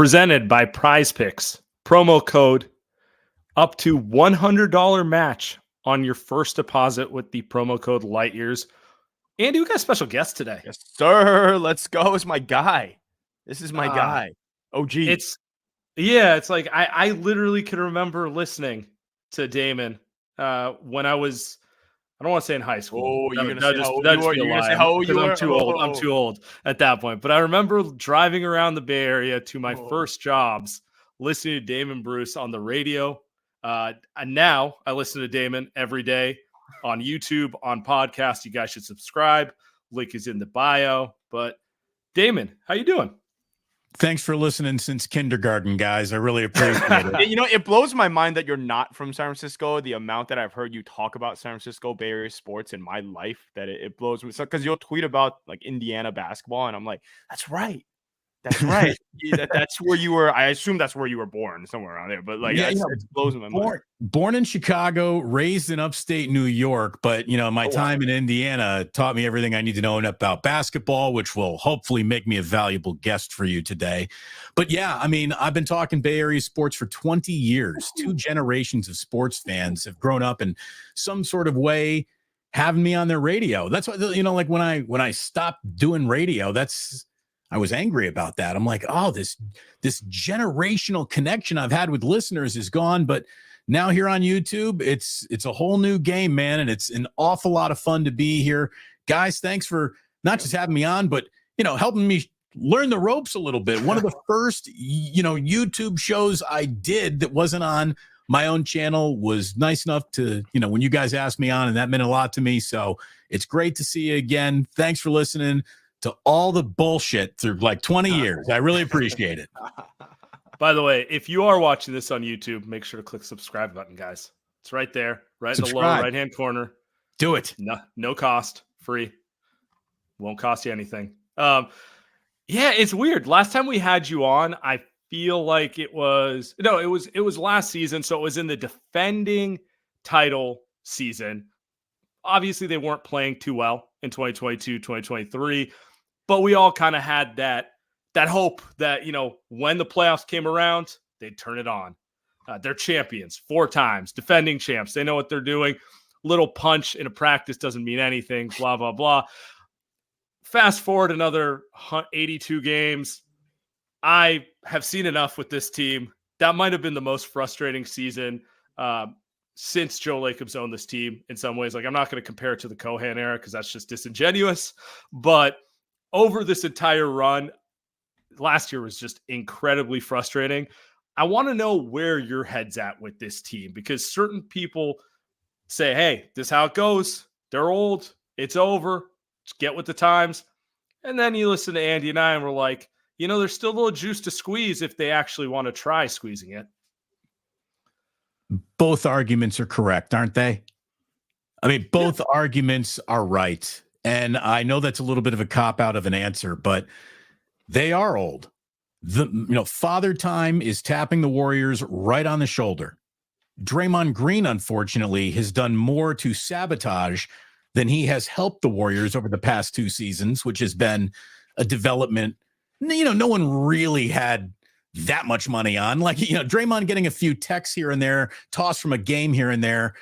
Presented by Prize Picks. Promo code up to $100 match on your first deposit with the promo code Lightyears. Andy, we got a special guest today. Yes, sir. Let's go. It's my guy. This is my guy. OG. It's like I literally can remember listening to Damon when I was, I don't want to say in high school. Oh, you're That'd going to say how old you were? I'm too old. I'm too old at that point. But I remember driving around the Bay Area to my first jobs, listening to Damon Bruce on the radio. And now I listen to Damon every day on YouTube, on podcast. You guys should subscribe. Link is in the bio. But Damon, how you doing? Thanks for listening since kindergarten, guys. I really appreciate it. You know, it blows my mind that you're not from San Francisco. The amount that I've heard you talk about San Francisco Bay Area sports in my life, that it blows me. So, because you'll tweet about like Indiana basketball, and I'm like, that's right. That's right. That's where you were. I assume that's where you were born, somewhere around there. But like, it blows my mind. Born in Chicago, raised in upstate New York, but my time in Indiana taught me everything I need to know about basketball, which will hopefully make me a valuable guest for you today. But yeah, I mean, I've been talking Bay Area sports for 20 years. 2 generations of sports fans have grown up in some sort of way having me on their radio. That's why, like when I stopped doing radio, I was angry about that. I'm like, oh, this generational connection I've had with listeners is gone. But now here on YouTube, it's a whole new game, man. And it's an awful lot of fun to be here. Guys, thanks for not just having me on, but, helping me learn the ropes a little bit. One of the first, YouTube shows I did that wasn't on my own channel was nice enough to, when you guys asked me on, and that meant a lot to me. So it's great to see you again. Thanks for listening to all the bullshit through like 20 years. I really appreciate it. By the way, if you are watching this on YouTube, make sure to click subscribe button, guys. It's right there, right in the lower right-hand corner. Do it. No cost, free. Won't cost you anything. Yeah, it's weird. Last time we had you on, I feel like it was last season. So it was in the defending title season. Obviously, they weren't playing too well in 2022, 2023. But we all kind of had that hope that, when the playoffs came around, they'd turn it on. They're champions 4 times, defending champs. They know what they're doing. Little punch in a practice doesn't mean anything, blah, blah, blah. Fast forward another 82 games. I have seen enough with this team. That might have been the most frustrating season since Joe Lacob's owned this team in some ways. Like, I'm not going to compare it to the Cohan era because that's just disingenuous. But over this entire run, last year was just incredibly frustrating. I want to know where your head's at with this team, because certain people say, hey, this is how it goes. They're old. It's over. Just get with the times. And then you listen to Andy and I, and we're like, there's still a little juice to squeeze if they actually want to try squeezing it. Both arguments are correct, aren't they? I mean, both arguments are right. And I know that's a little bit of a cop-out of an answer, but they are old. Father Time is tapping the Warriors right on the shoulder. Draymond Green, unfortunately, has done more to sabotage than he has helped the Warriors over the past 2 seasons, which has been a development, no one really had that much money on. Like, Draymond getting a few texts here and there, toss from a game here and there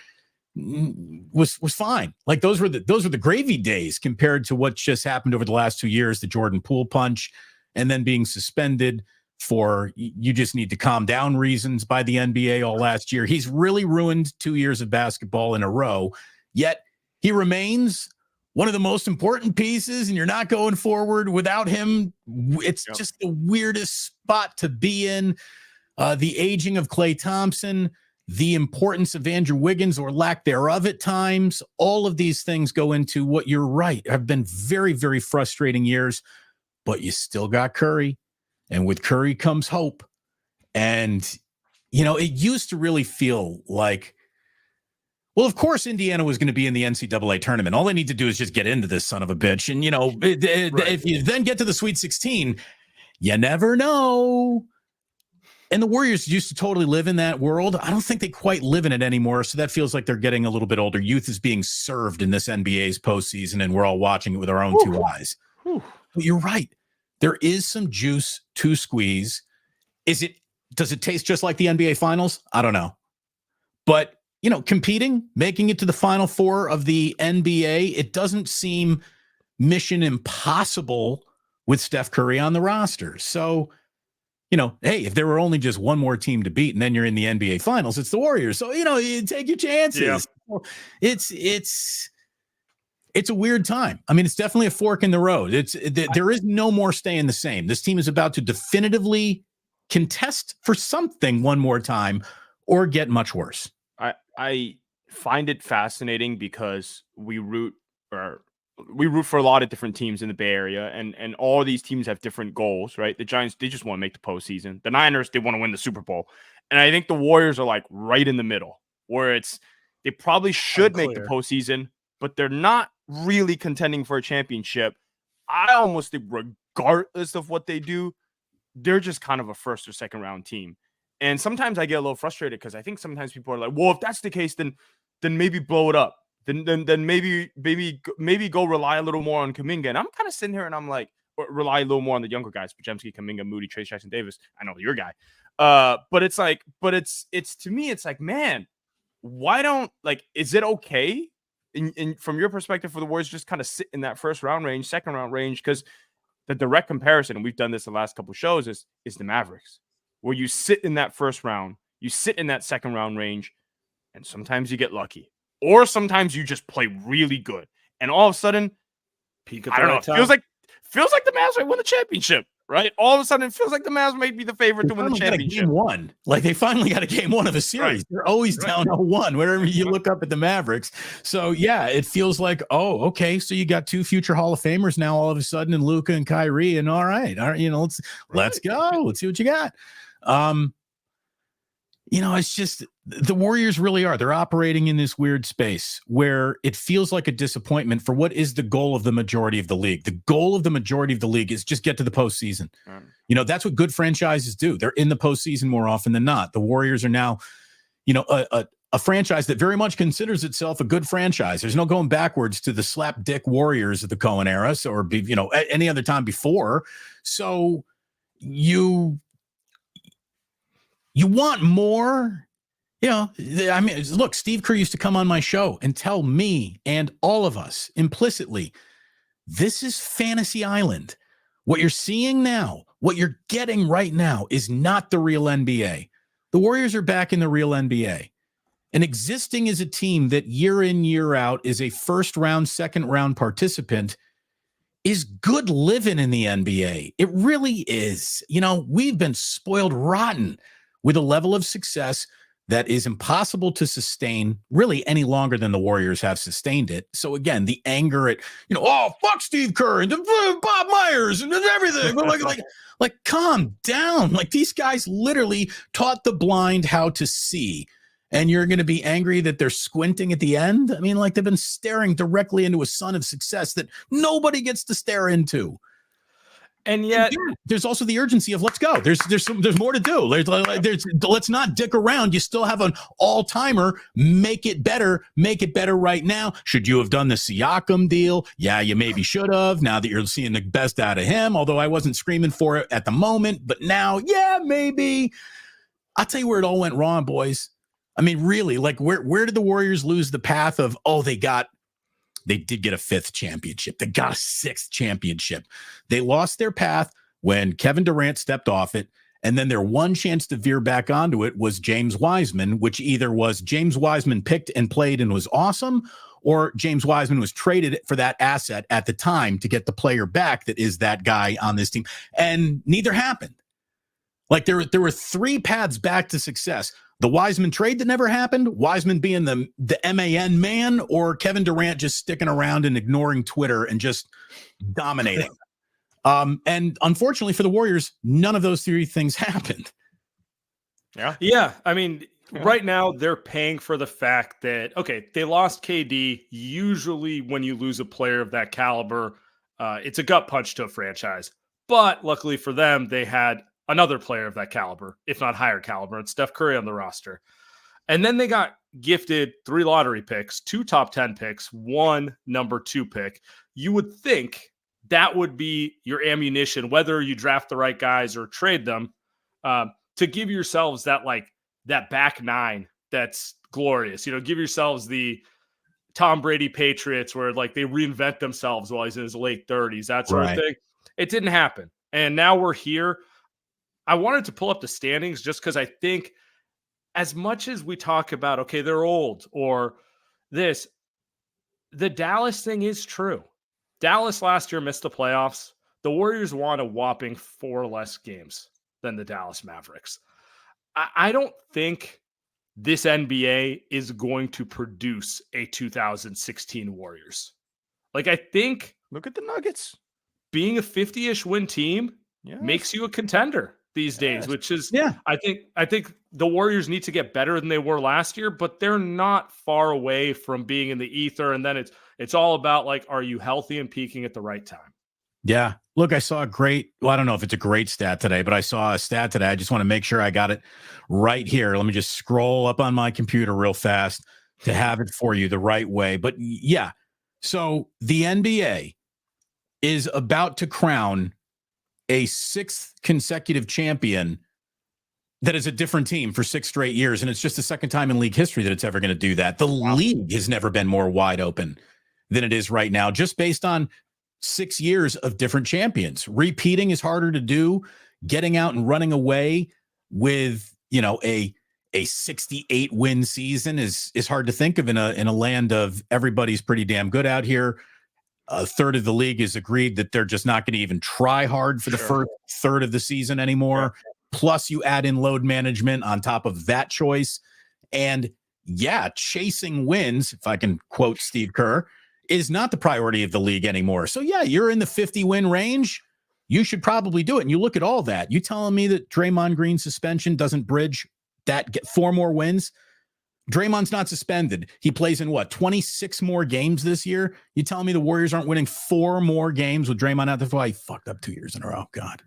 was fine. Like, those were the gravy days compared to what just happened over the last 2 years, the Jordan Poole punch, and then being suspended for you just need to calm down reasons by the NBA all last year. He's really ruined 2 years of basketball in a row, yet he remains one of the most important pieces, and you're not going forward without him. It's just the weirdest spot to be in. The aging of Klay Thompson, the importance of Andrew Wiggins or lack thereof at times, all of these things go into what you're right have been very, very frustrating years, but you still got Curry, and with Curry comes hope. And, it used to really feel like, well, of course, Indiana was going to be in the NCAA tournament. All they need to do is just get into this son of a bitch. And, if you then get to the Sweet 16, you never know. And the Warriors used to totally live in that world. I don't think they quite live in it anymore. So that feels like they're getting a little bit older. Youth is being served in this NBA's postseason, and we're all watching it with our own 2 eyes. But you're right. There is some juice to squeeze. Does it taste just like the NBA Finals? I don't know. But, competing, making it to the Final Four of the NBA, it doesn't seem mission impossible with Steph Curry on the roster. So, hey, if there were only just one more team to beat and then you're in the NBA Finals, it's the Warriors. So, you take your chances. Yeah. It's a weird time. I mean, it's definitely a fork in the road. There is no more staying the same. This team is about to definitively contest for something one more time or get much worse. I find it fascinating because we root for a lot of different teams in the Bay Area, and all these teams have different goals, right? The Giants, they just want to make the postseason. The Niners, they want to win the Super Bowl. And I think the Warriors are like right in the middle, where they probably should make the postseason, but they're not really contending for a championship. I almost think regardless of what they do, they're just kind of a first or second round team. And sometimes I get a little frustrated because I think sometimes people are like, well, if that's the case, then maybe blow it up. Then maybe go rely a little more on Kuminga. And I'm kind of sitting here and I'm like, rely a little more on the younger guys, Podziemski, Kuminga, Moody, Trace Jackson Davis. I know your guy. But it's to me, it's like, man, why don't, like, is it okay in from your perspective for the Warriors just kind of sit in that first round range, second round range? Because the direct comparison, and we've done this the last couple of shows, is the Mavericks, where you sit in that first round, you sit in that second round range, and sometimes you get lucky. Or sometimes you just play really good. And all of a sudden, I don't know, it feels like the Mavs might win the championship, right? All of a sudden, it feels like the Mavs might be the favorite to win the championship. Game one. Like, they finally got a game one of a series. Right. They're always down 0-1 whenever you look up at the Mavericks. So, yeah, it feels like, oh, okay, so you got two future Hall of Famers now all of a sudden, and Luka and Kyrie, and all right, let's go. Let's see what you got. It's just the Warriors really are. They're operating in this weird space where it feels like a disappointment for what is the goal of the majority of the league. The goal of the majority of the league is just get to the postseason. That's what good franchises do. They're in the postseason more often than not. The Warriors are now, a franchise that very much considers itself a good franchise. There's no going backwards to the slapdick Warriors of the Cohen era, or any other time before. So you want more, look, Steve Kerr used to come on my show and tell me and all of us implicitly, this is Fantasy Island. What you're seeing now, what you're getting right now is not the real NBA. The Warriors are back in the real NBA. And existing as a team that year in, year out is a first round, second round participant is good living in the NBA. It really is. We've been spoiled rotten with a level of success that is impossible to sustain really any longer than the Warriors have sustained it. So again, the anger at, fuck Steve Kerr and Bob Myers and everything. like, calm down. Like, these guys literally taught the blind how to see. And you're going to be angry that they're squinting at the end? I mean, like, they've been staring directly into a sun of success that nobody gets to stare into. And yet, there's also the urgency of let's go. There's more to do. Let's not dick around. You still have an all-timer. Make it better right now. Should you have done the Siakam deal? Yeah, you maybe should have. Now that you're seeing the best out of him, although I wasn't screaming for it at the moment, but now, yeah, maybe. I'll tell you where it all went wrong, boys. I mean, really, like, where did the Warriors lose the path of? Oh, they did get a 5th championship. They got a 6th championship. They lost their path when Kevin Durant stepped off it. And then their one chance to veer back onto it was James Wiseman, which either was James Wiseman picked and played and was awesome, or James Wiseman was traded for that asset at the time to get the player back that is that guy on this team. And neither happened. Like, there were 3 paths back to success. The Wiseman trade that never happened, Wiseman being the MAN man, or Kevin Durant just sticking around and ignoring Twitter and just dominating. And unfortunately for the Warriors, none of those 3 things happened. Yeah. I mean, right now they're paying for the fact that, okay, they lost KD. Usually when you lose a player of that caliber, it's a gut punch to a franchise. But luckily for them, they had another player of that caliber, if not higher caliber, and Steph Curry on the roster. And then they got gifted 3 lottery picks, 2 top 10 picks, 1 number 2 pick. You would think that would be your ammunition, whether you draft the right guys or trade them. to give yourselves that back nine that's glorious. Give yourselves the Tom Brady Patriots where they reinvent themselves while he's in his late 30s, that sort of thing. It didn't happen. And now we're here. I wanted to pull up the standings just because I think as much as we talk about, okay, they're old or this, the Dallas thing is true. Dallas last year missed the playoffs. The Warriors won a whopping 4 less games than the Dallas Mavericks. I don't think this NBA is going to produce a 2016 Warriors. I think look at the Nuggets. Being a 50-ish win team makes you a contender these days, which is, I think the Warriors need to get better than they were last year, but they're not far away from being in the ether. And then it's all about are you healthy and peaking at the right time? Yeah. Look, I saw I don't know if it's a great stat today, but I saw a stat today. I just want to make sure I got it right here. Let me just scroll up on my computer real fast to have it for you the right way. But yeah, so the NBA is about to crown a 6th consecutive champion that is a different team for 6 straight years. And it's just the second time in league history that it's ever going to do that. The league has never been more wide open than it is right now, just based on 6 years of different champions. Repeating is harder to do. Getting out and running away with, a 68 win season is hard to think of in a land of everybody's pretty damn good out here. A third of the league is agreed that they're just not going to even try hard for the first third of the season anymore. Yeah. Plus you add in load management on top of that choice. And chasing wins, if I can quote Steve Kerr, is not the priority of the league anymore. So you're in the 50 win range. You should probably do it. And you look at all that. You telling me that Draymond Green's suspension doesn't bridge that 4 more wins? Draymond's not suspended. He plays in 26 more games this year. You telling me the Warriors aren't winning 4 more games with Draymond out? That's why he fucked up 2 years in a row. God.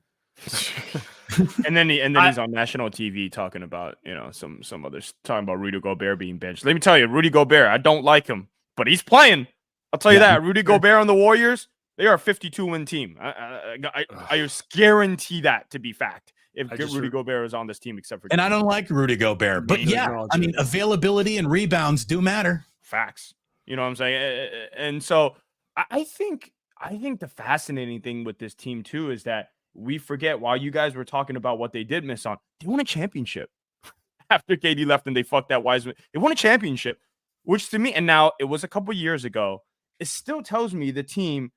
and then he's on national TV talking about, some others talking about Rudy Gobert being benched. Let me tell you, Rudy Gobert, I don't like him, but he's playing. I'll tell you that. Rudy Gobert on the Warriors, they are a 52-win team. I just guarantee that to be fact. If Rudy Gobert is on this team, except for I don't like Rudy Gobert, but availability and rebounds do matter. Facts. You know what I'm saying? And so I think the fascinating thing with this team too is that we forget, while you guys were talking about what they did miss on, they won a championship after KD left and they fucked that Wiseman. They won a championship, which to me, and now it was a couple years ago, it still tells me the team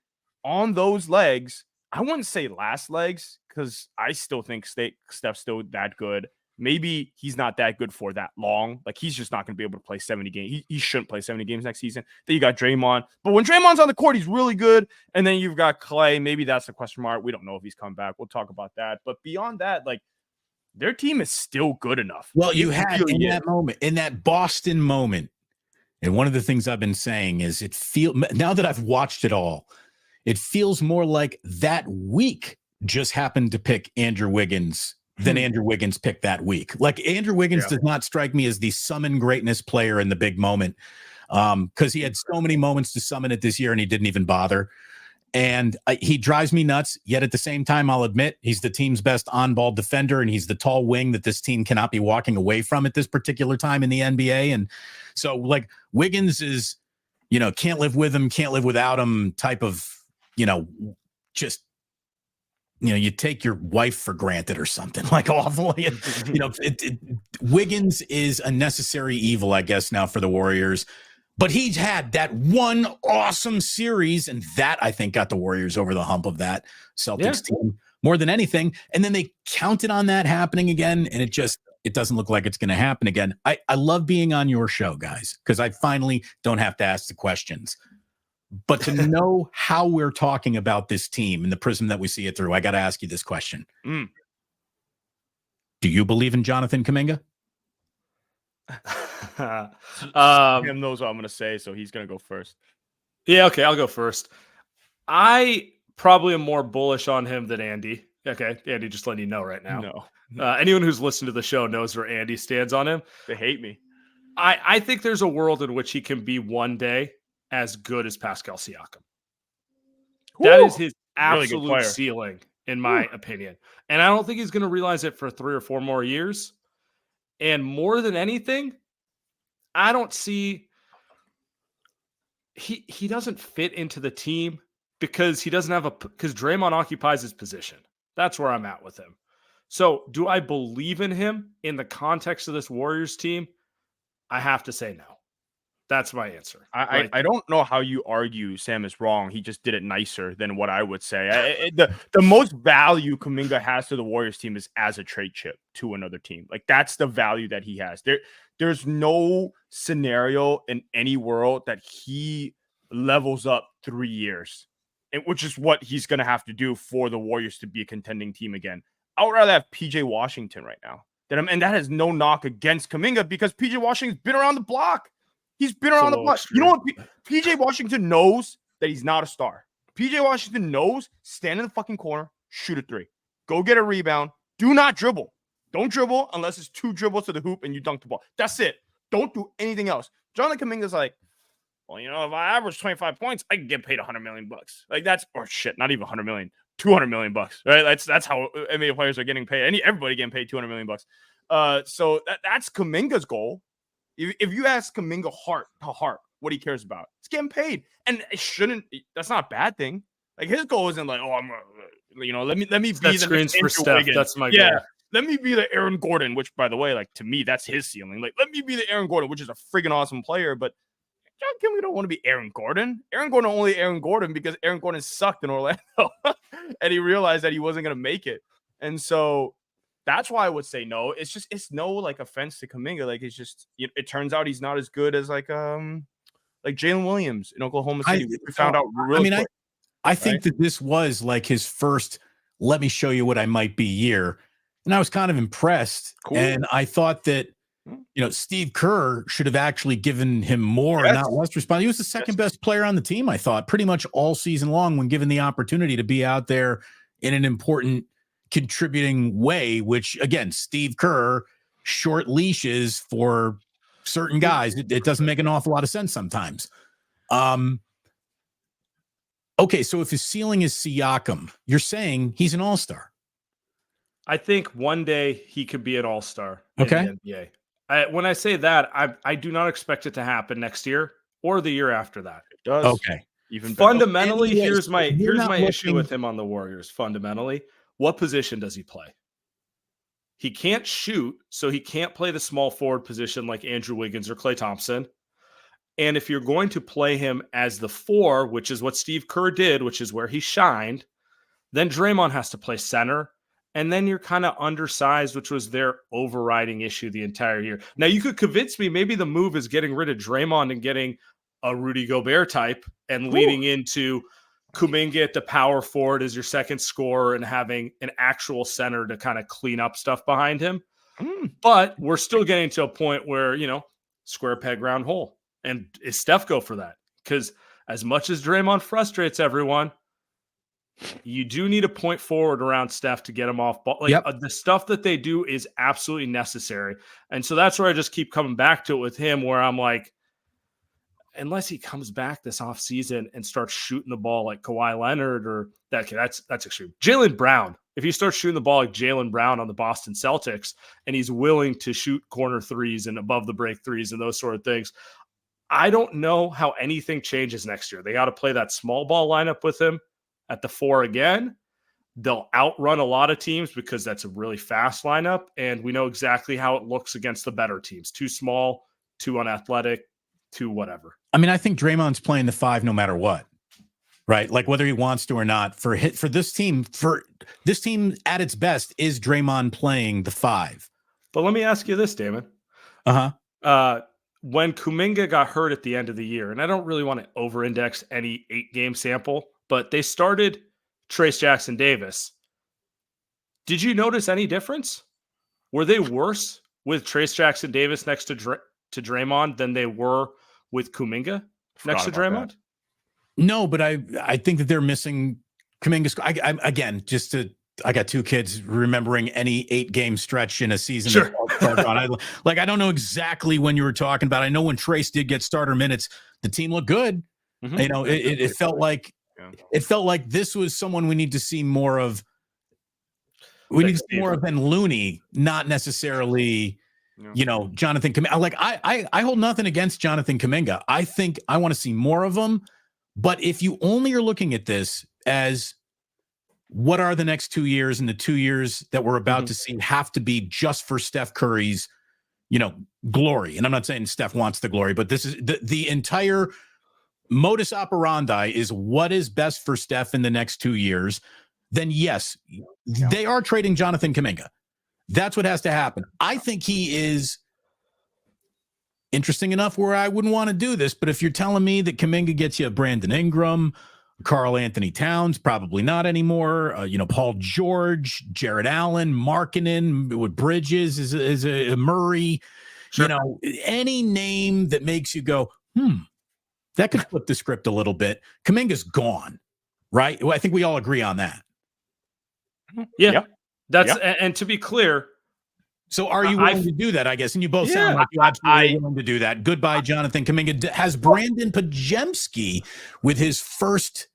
on those legs, I wouldn't say last legs, because I still think Steph's still that good. Maybe he's not that good for that long. He's just not going to be able to play 70 games. He shouldn't play 70 games next season. Then you got Draymond. But when Draymond's on the court, he's really good. And then you've got Clay. Maybe that's a question mark. We don't know if he's come back. We'll talk about that. But beyond that, their team is still good enough. Well, you had that moment, in that Boston moment. And one of the things I've been saying is now that I've watched it all, it feels more like that week just happened to pick Andrew Wiggins than Andrew Wiggins picked that week. Andrew Wiggins does not strike me as the summon greatness player in the big moment, because he had so many moments to summon it this year and he didn't even bother. And he drives me nuts. Yet at the same time, I'll admit he's the team's best on-ball defender, and he's the tall wing that this team cannot be walking away from at this particular time in the NBA. And so Wiggins is, can't live with him, can't live without him type of, just, you take your wife for granted or something awful. Wiggins is a necessary evil, I guess, now for the Warriors. But he's had that one awesome series, and that, I think, got the Warriors over the hump of that Celtics team more than anything. And then they counted on that happening again, and it doesn't look like it's going to happen again. I love being on your show, guys, because I finally don't have to ask the questions. But to know how we're talking about this team in the prism that we see it through, I got to ask you this question. Do you believe in Jonathan Kuminga? Him knows what I'm going to say, so he's going to go first. Yeah, okay, I'll go first. I probably am more bullish on him than Andy. Okay, Andy, just letting you know right now. No. Anyone who's listened to the show knows where Andy stands on him. They hate me. I think there's a world in which he can be one day as good as Pascal Siakam. That is his absolute ceiling. in my opinion. And I don't think he's going to realize it for 3 or 4 more years. And more than anything, I don't see he doesn't fit into the team because he doesn't have because Draymond occupies his position. That's where I'm at with him. So do I believe in him in the context of this Warriors team? I have to say no. That's my answer. I don't know how you argue Sam is wrong. He just did it nicer than what I would say. The most value Kuminga has to the Warriors team is as a trade chip to another team. Like, that's the value that he has. There's no scenario in any world that he levels up 3 years, which is what he's going to have to do for the Warriors to be a contending team again. I would rather have PJ Washington right now. And that has no knock against Kuminga because PJ Washington's been around the block. He's been around the block. You know what? PJ Washington knows that he's not a star. PJ Washington knows, stand in the fucking corner, shoot a 3. Go get a rebound. Do not dribble. Don't dribble unless it's 2 dribbles to the hoop and you dunk the ball. That's it. Don't do anything else. Jonathan Kuminga's like, well, if I average 25 points, I can get paid $100 million. Like, that's, or shit, not even 100 million, $200 million, right? That's how NBA players are getting paid. Everybody getting paid $200 million. So that's Kuminga's goal. If you ask Kuminga heart to heart what he cares about, it's getting paid, and it shouldn't. That's not a bad thing. Like, his goal isn't like, oh, I'm, let me be the screens for Steph. Wiggins. That's my goal. Let me be the Aaron Gordon, which, by the way, like, to me, that's his ceiling. Like, let me be the Aaron Gordon, which is a friggin' awesome player, but John Kuminga don't want to be Aaron Gordon. Aaron Gordon only Aaron Gordon because Aaron Gordon sucked in Orlando, and he realized that he wasn't going to make it, and so. That's why I would say no. It's no like offense to Kuminga. Like, it's just, it turns out he's not as good as like Jalen Williams in Oklahoma City. We found out really quick. I think that this was like his first let me show you what I might be year. And I was kind of impressed. Cool. And I thought that, Steve Kerr should have actually given him more, not less response. He was the second best player on the team, I thought, pretty much all season long when given the opportunity to be out there in an important contributing way, which again, Steve Kerr, short leashes for certain guys. It doesn't make an awful lot of sense sometimes. Okay, so if his ceiling is Siakam, you're saying he's an all-star. I think one day he could be an all-star in the NBA. When I say that, I do not expect it to happen next year or the year after that. It does. Okay. Even fundamentally, here's my issue with him on the Warriors. Fundamentally, what position does he play? He can't shoot, so he can't play the small forward position like Andrew Wiggins or Klay Thompson. And if you're going to play him as the 4, which is what Steve Kerr did, which is where he shined, then Draymond has to play center. And then you're kind of undersized, which was their overriding issue the entire year. Now, you could convince me maybe the move is getting rid of Draymond and getting a Rudy Gobert type and leading into Kuminga at the power forward as your second scorer and having an actual center to kind of clean up stuff behind him. But we're still getting to a point where, square peg, round hole. And is Steph go for that? Because as much as Draymond frustrates everyone, you do need a point forward around Steph to get him off ball. The stuff that they do is absolutely necessary. And so that's where I just keep coming back to it with him, where I'm like, unless he comes back this offseason and starts shooting the ball like Kawhi Leonard or that's extreme. Jaylen Brown, if he starts shooting the ball like Jaylen Brown on the Boston Celtics and he's willing to shoot corner threes and above the break threes and those sort of things, I don't know how anything changes next year. They got to play that small ball lineup with him at the 4 again. They'll outrun a lot of teams because that's a really fast lineup. And we know exactly how it looks against the better teams. Too small, too unathletic, too whatever. I mean, I think Draymond's playing the 5 no matter what, right? Like whether he wants to or not. For this team at its best is Draymond playing the 5. But let me ask you this, Damon. When Kuminga got hurt at the end of the year, and I don't really want to over-index any 8-game sample, but they started Trayce Jackson-Davis. Did you notice any difference? Were they worse with Trayce Jackson-Davis next to Draymond than they were with Kuminga next to Draymond? That. No, but I think that they're missing Kuminga's. I got 2 kids remembering any 8-game stretch in a season. Sure. I don't know exactly when you were talking about. I know when Trayce did get starter minutes, the team looked good. Mm-hmm. It felt like this was someone we need to see more of We need to see more of Ben Looney, not necessarily, Jonathan Kuminga. Like I hold nothing against Jonathan Kuminga. I think I want to see more of him. But if you only are looking at this as what are the next 2 years, and the 2 years that we're about to see have to be just for Steph Curry's, glory. And I'm not saying Steph wants the glory, but this is the entire modus operandi is what is best for Steph in the next 2 years. Then yes, they are trading Jonathan Kuminga. That's what has to happen. I think he is interesting enough where I wouldn't want to do this, but if you're telling me that Kuminga gets you Brandon Ingram, Karl Anthony Towns, probably not anymore. Paul George, Jared Allen, Markkanen with Bridges is a Murray. Sure. Any name that makes you go, that could flip the script a little bit. Kuminga's gone, right? Well, I think we all agree on that. Yeah. That's and to be clear. So are you willing to do that, I guess? And you both sound like you absolutely willing to do that. Goodbye, Jonathan Kuminga. Has Brandon Podziemski, with his first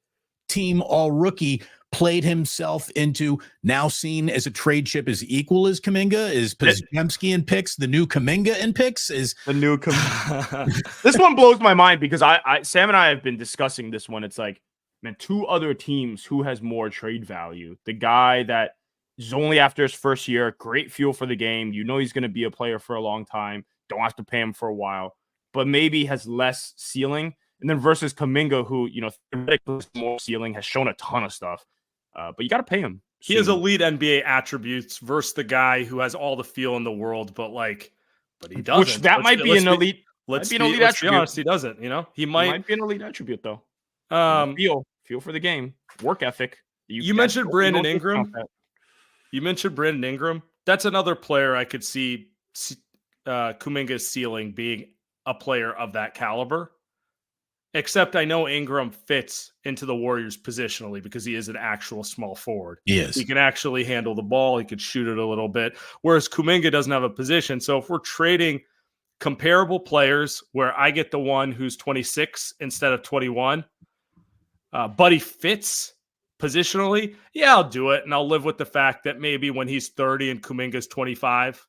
team all-rookie, played himself into now seen as a trade chip as equal as Kuminga? Is Podziemski in picks the new Kuminga in picks? Is the new Kuminga? This one blows my mind because Sam and I have been discussing this one. It's like, man, two other teams, who has more trade value? The guy that is only after his first year, great feel for the game. He's going to be a player for a long time. Don't have to pay him for a while, but maybe has less ceiling. And then versus Kuminga, who, theoretically more ceiling, has shown a ton of stuff. But you got to pay him. He has elite NBA attributes versus the guy who has all the feel in the world, but he doesn't. Which that might be an elite. Let's be honest, he doesn't. He might be an elite attribute though. Feel for the game, work ethic. You mentioned Brandon Ingram. You mentioned Brandon Ingram. That's another player I could see Kuminga's ceiling being a player of that caliber. Except I know Ingram fits into the Warriors positionally because he is an actual small forward. He is. He can actually handle the ball. He could shoot it a little bit. Whereas Kuminga doesn't have a position. So if we're trading comparable players where I get the one who's 26 instead of 21, but he fits positionally, I'll do it. And I'll live with the fact that maybe when he's 30 and Kuminga's 25,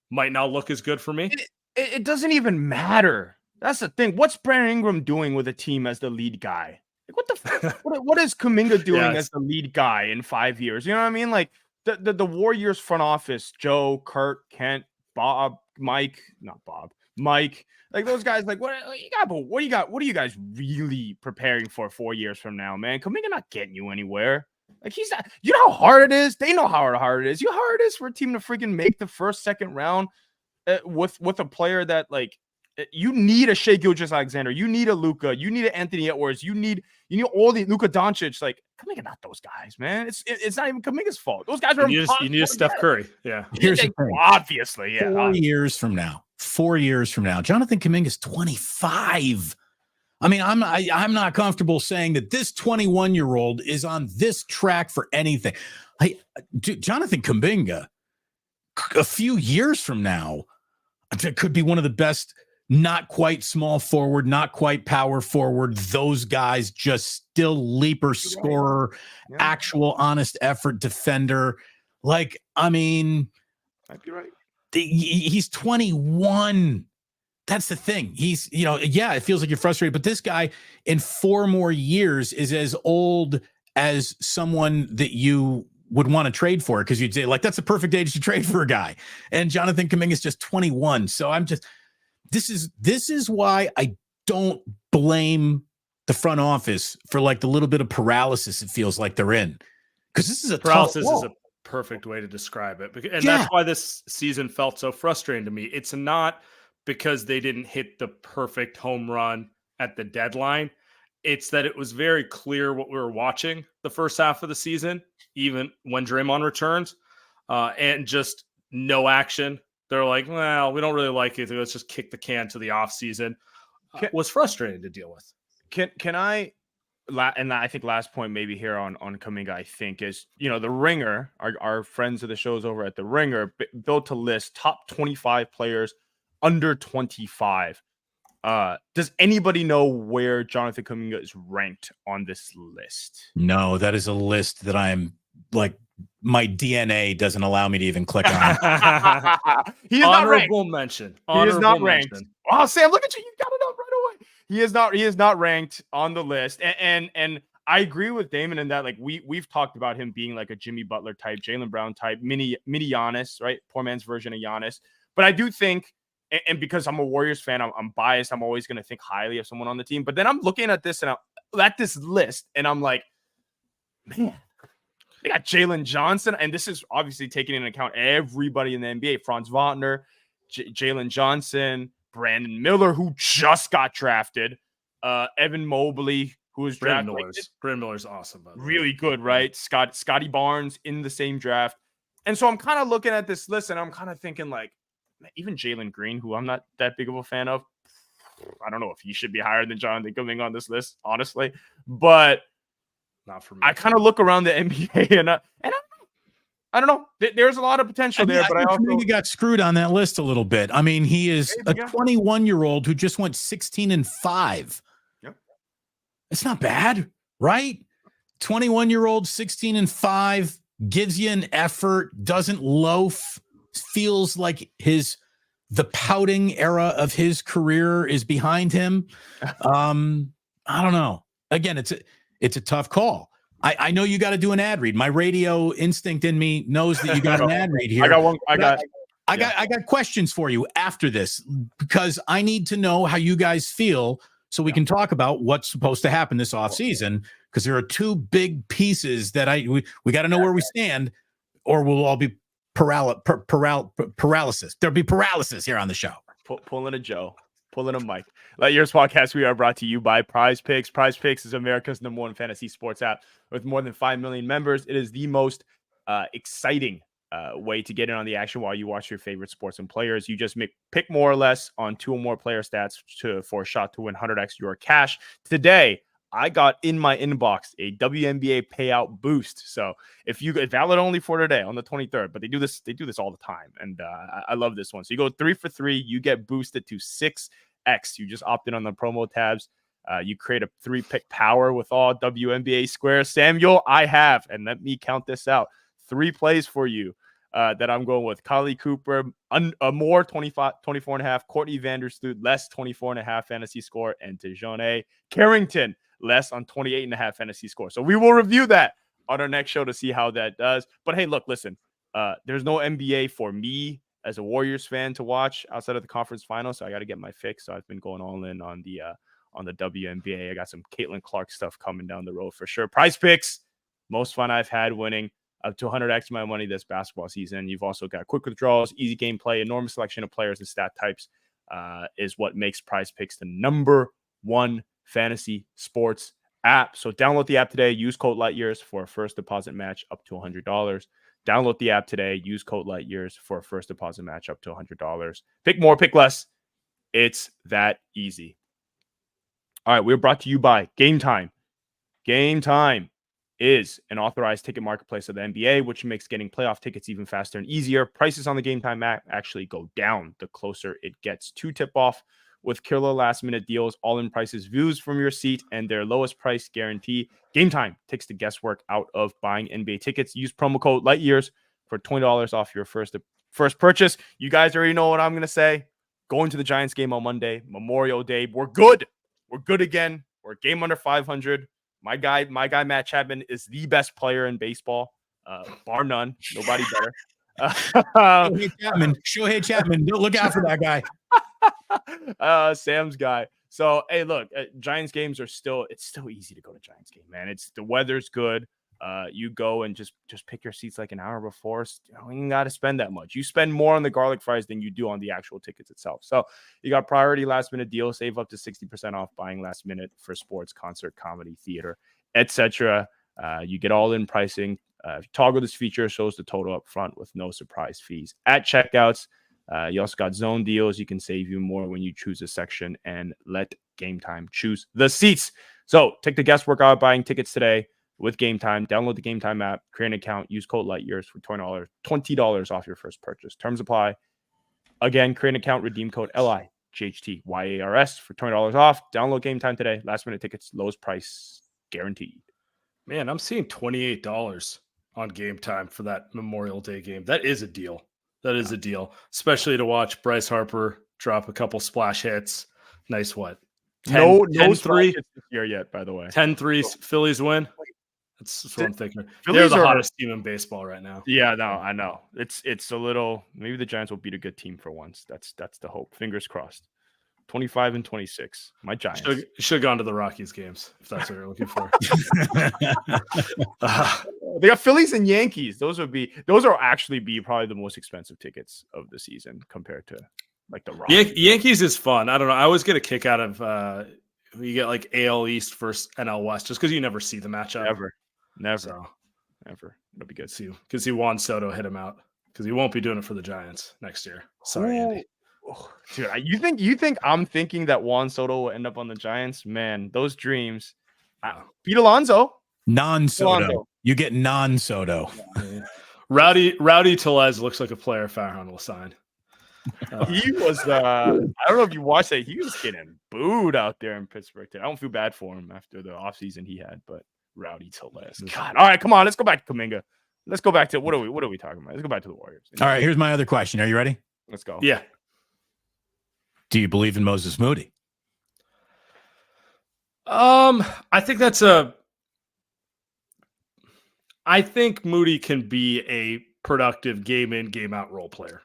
might not look as good for me. It doesn't even matter. That's the thing. What's Brandon Ingram doing with a team as the lead guy? What is Kuminga doing as the lead guy in 5 years? You know what I mean? Like the Warriors front office, Joe, Kurt, Kent, Bob, Mike, like those guys, like what you got? But what are you guys really preparing for 4 years from now, man? Kuminga not getting you anywhere. Like he's not. You know how hard it is. They know how hard it is. You know how hard it is for a team to freaking make the first, second round with a player that like. You need a Shai Gilgeous-Alexander. You need a Luka. You need an Anthony Edwards. You need all the Luka Doncic. Like Kuminga, not those guys, man. It's not even Kuminga's fault. Those guys are. You need a Steph Curry. Yeah. Here's the thing. Obviously, yeah. 4 years from now, Jonathan Kuminga is 25. I mean, I'm not comfortable saying that this 21-year-old is on this track for anything. Jonathan Kuminga, a few years from now, could be one of the best. Not quite small forward, not quite power forward. Those guys just still leaper, scorer, actual honest effort defender. Like, I mean, might be right. He's 21. That's the thing. He's, it feels like you're frustrated, but this guy in 4 more years is as old as someone that you would want to trade for, because you'd say, like, that's the perfect age to trade for a guy. And Jonathan Kuminga is just 21. So this is why I don't blame the front office for like the little bit of paralysis it feels like they're in, because this is paralysis is a perfect way to describe it, and that's why this season felt so frustrating to me. It's not because they didn't hit the perfect home run at the deadline. It's that it was very clear what we were watching the first half of the season, even when Draymond returns, and just no action. They're like, well, we don't really like it. Let's just kick the can to the offseason. Was frustrating to deal with. Can I, and I think last point maybe here on Kuminga, I think is, the Ringer, our friends of the shows over at the Ringer, built a list, top 25 players under 25. Does anybody know where Jonathan Kuminga is ranked on this list? No, that is a list that I'm like my DNA doesn't allow me to even click on. He is not ranked. Honorable mention. He is not ranked. mention. Oh, Sam, look at you! You got it up right away. He is not ranked on the list, and I agree with Damon in that, like, we've talked about him being like a Jimmy Butler type, Jaylen Brown type, mini Giannis, right? Poor man's version of Giannis. But I do think, and because I'm a Warriors fan, I'm biased. I'm always going to think highly of someone on the team. But then I'm looking at this list, and I'm like, man, they got Jalen Johnson, and this is obviously taking into account everybody in the NBA: Franz Wagner, Jalen Johnson, Brandon Miller, who just got drafted, Evan Mobley, who was drafted. Brandon Miller's awesome, by the way. Really good, right? Scotty Barnes in the same draft. And so I'm kind of looking at this list, and I'm kind of thinking, like, even Jalen Green, who I'm not that big of a fan of, I don't know if he should be higher than Jonathan Kuminga on this list, honestly. But not for me. I kind of look around the NBA, and I don't know. There's a lot of potential there, but I also got screwed on that list a little bit. I mean, he is a 21-year-old who just went 16-5. Yep. It's not bad, right? 21-year-old, 16-5, gives you an effort, doesn't loaf, feels like the pouting era of his career is behind him. I don't know. Again, it's a tough call. I know you got to do an ad read. My radio instinct in me knows that you got an ad read here. I got questions for you after this, because I need to know how you guys feel so we can talk about what's supposed to happen this offseason, because there are two big pieces that we got to know where we stand, or we'll all be paralysis. There'll be paralysis here on the show. Pulling a Joe. Pulling a Mike. Light Years Podcast, we are brought to you by Prize Picks. Prize Picks is America's #1 fantasy sports app with more than 5 million members. It is the most exciting way to get in on the action while you watch your favorite sports and players. You just pick more or less on 2 or more player stats for a shot to win 100x your cash. Today, I got in my inbox a WNBA payout boost. So if valid only for today on the 23rd, but they do this all the time. And I love this one. So you go 3 for 3, you get boosted to 6x. You just opt in on the promo tabs. You create a 3-pick power with all WNBA squares. Samuel, I have, and let me count this out, 3 plays for you that I'm going with. Kylie Cooper, more 24.5. Courtney Vandersloot, less 24.5 fantasy score. And Tejone Carrington, less on 28.5 fantasy score. So we will review that on our next show to see how that does. But hey, look, listen, there's no NBA for me as a Warriors fan to watch outside of the conference finals. So I got to get my fix. So I've been going all in on the WNBA. I got some Caitlin Clark stuff coming down the road for sure. Prize Picks, most fun I've had winning up to 100x my money this basketball season. You've also got quick withdrawals, easy gameplay, enormous selection of players and stat types is what makes Prize Picks the #1 fantasy sports app. So download the app today. Use code LightYears for a first deposit match up to $100. Download the app today. Use code LightYears for a first deposit match up to $100. Pick more, pick less. It's that easy. All right, we're brought to you by Game Time. Game Time is an authorized ticket marketplace of the NBA, which makes getting playoff tickets even faster and easier. Prices on the Game Time app actually go down the closer it gets to tip-off, with killer last-minute deals, all-in prices, views from your seat, and their lowest price guarantee. Game Time takes the guesswork out of buying NBA tickets. Use promo code LightYears for $20 off your first purchase. You guys already know what I'm going to say. Going to the Giants game on Monday, Memorial Day. We're good. We're good again. We're a game under 500. My guy, Matt Chapman is the best player in baseball, bar none. Nobody better. Shohei Chapman. Look out for that guy. Sam's guy. So, hey, look, Giants games it's still easy to go to Giants game, man. The weather's good. You go and just pick your seats like an hour before. You ain't got to spend that much. You spend more on the garlic fries than you do on the actual tickets itself. So you got priority last minute deals. Save up to 60% off buying last minute for sports, concert, comedy, theater, etc. You get all in pricing. If you toggle this feature, it shows the total up front with no surprise fees at checkouts. You also got zone deals. You can save you more when you choose a section and let Game Time choose the seats. So take the guesswork out of buying tickets today with Game Time. Download the Game Time app, create an account, use code LightYears for $20 off your first purchase. Terms apply. Again, create an account, redeem code LIGHTYARS for $20 off. Download Game Time today. Last minute tickets, lowest price guaranteed. Man, I'm seeing $28 on Game Time for that Memorial Day game. That is a deal. That is a deal, especially to watch Bryce Harper drop a couple splash hits. Nice what? 10, No 3 this year yet, by the way. 10-3 Phillies win. That's what I'm thinking. Phillies They're the are- hottest team in baseball right now. Yeah, no, I know. It's a little. Maybe the Giants will beat a good team for once. That's the hope. Fingers crossed. 25-26. My Giants. Should have gone to the Rockies games if that's what you're looking for. They got Phillies and Yankees. Those are actually be probably the most expensive tickets of the season compared to like the Rockies. Yankees is fun. I don't know. I always get a kick out of you get like AL East versus NL West just because you never see the matchup. Never. So, It'll be good. See Juan Soto hit him out because he won't be doing it for the Giants next year. Sorry, Andy. Oh, dude, you think I'm thinking that Juan Soto will end up on the Giants? Man, those dreams. Pete Alonso. Non-Soto. You get non-Soto. Rowdy Tellez looks like a player Farhan will sign. He was I don't know if you watched that. He was getting booed out there in Pittsburgh today. I don't feel bad for him after the offseason he had, but Rowdy Tellez. God. All right, come on. Let's go back to Kuminga. Let's go back to what are we talking about? Let's go back to the Warriors. All right, here's my other question. Are you ready? Let's go. Yeah. Do you believe in Moses Moody? I think Moody can be a productive game in, game out role player.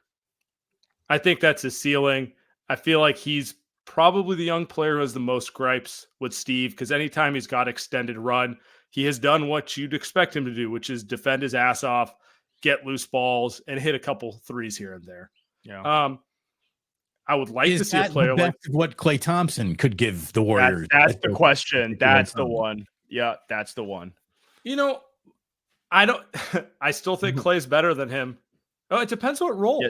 I think that's his ceiling. I feel like he's probably the young player who has the most gripes with Steve because anytime he's got extended run, he has done what you'd expect him to do, which is defend his ass off, get loose balls, and hit a couple threes here and there. Yeah. I would like to see a player like what Klay Thompson could give the Warriors. That's the question. That's the one. Yeah, that's the one. You know, I still think Klay's better than him. Oh, it depends what role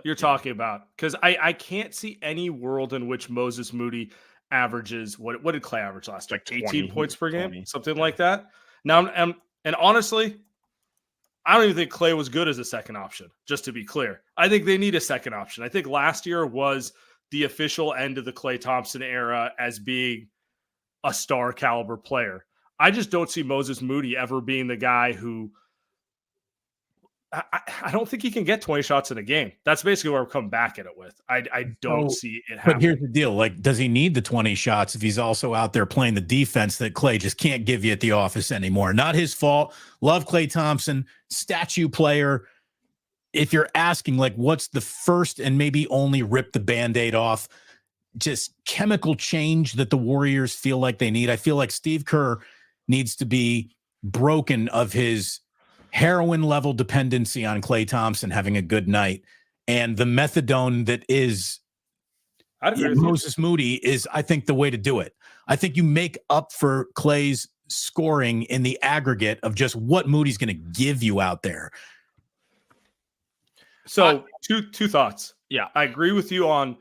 you're talking about. Because I can't see any world in which Moses Moody averages what did Klay average last year? Like 18 points per game, 20. Something like that. Now, and honestly, I don't even think Klay was good as a second option, just to be clear. I think they need a second option. I think last year was the official end of the Klay Thompson era as being a star caliber player. I just don't see Moses Moody ever being the guy who I don't think he can get 20 shots in a game. That's basically where I'm coming back at it with. I don't see it happening. But here's the deal. Like, does he need the 20 shots if he's also out there playing the defense that Klay just can't give you at the office anymore? Not his fault. Love Klay Thompson, statue player. If you're asking, like, what's the first and maybe only rip the Band-Aid off, just chemical change that the Warriors feel like they need. I feel like Steve Kerr needs to be broken of his heroin level dependency on Klay Thompson having a good night, and the methadone that is Moses Moody is, I think, the way to do it. I think you make up for Klay's scoring in the aggregate of just what Moody's going to give you out there. So two thoughts. Yeah, I agree with you on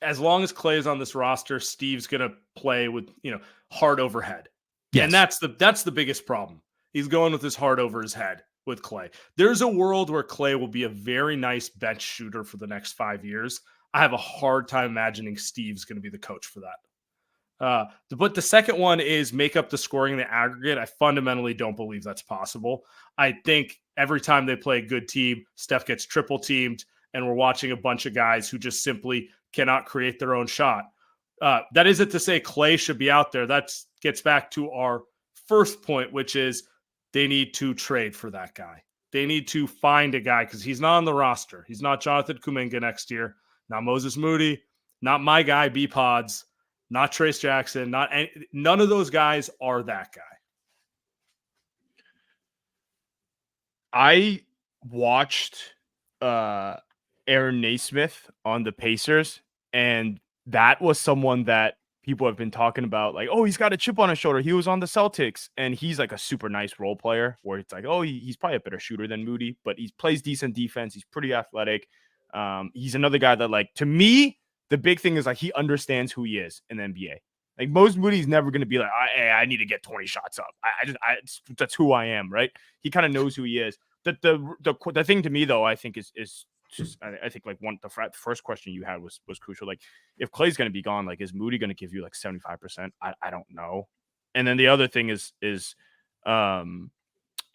as long as Klay is on this roster, Steve's going to play with, hard overhead. Yes. And that's the biggest problem. He's going with his heart over his head with Klay. There's a world where Klay will be a very nice bench shooter for the next 5 years. I have a hard time imagining Steve's going to be the coach for that. But the second one is make up the scoring in the aggregate. I fundamentally don't believe that's possible. I think every time they play a good team, Steph gets triple teamed, and we're watching a bunch of guys who just simply cannot create their own shot. That isn't to say Klay should be out there. That gets back to our first point, which is they need to trade for that guy. They need to find a guy because he's not on the roster. He's not Jonathan Kuminga next year. Not Moses Moody. Not my guy, B-Pods. Not Trace Jackson. None of those guys are that guy. I watched Aaron Naismith on the Pacers, and that was someone that people have been talking about, like, oh, he's got a chip on his shoulder. He was on the Celtics, and he's like a super nice role player where it's like, oh, he's probably a better shooter than Moody, but he plays decent defense. He's pretty athletic. He's another guy that, like, to me, the big thing is like he understands who he is in the NBA. Like Moses Moody's never going to be like, I need to get 20 shots up. That's who I am, right? He kind of knows who he is. The thing to me though, I think is just, I think like the first question you had was crucial. Like if Klay's going to be gone, like is Moody going to give you like 75%? I don't know. And then the other thing is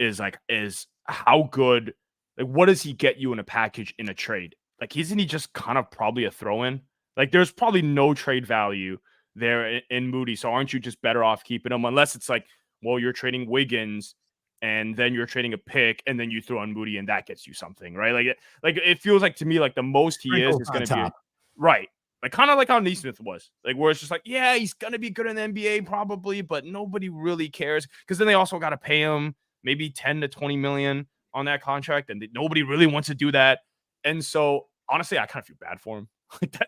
is how good, like, what does he get you in a package in a trade? Like, isn't he just kind of probably a throw-in? Like, there's probably no trade value there in Moody. So aren't you just better off keeping him? Unless it's like, well, you're trading Wiggins and then you're trading a pick and then you throw on Moody and that gets you something, right? Like it feels like to me like the most he is going to be right. Like kind of like how Neesmith was, like where it's just like, yeah, he's going to be good in the NBA probably, but nobody really cares because then they also got to pay him maybe 10 to 20 million on that contract and nobody really wants to do that. And so honestly, I kind of feel bad for him.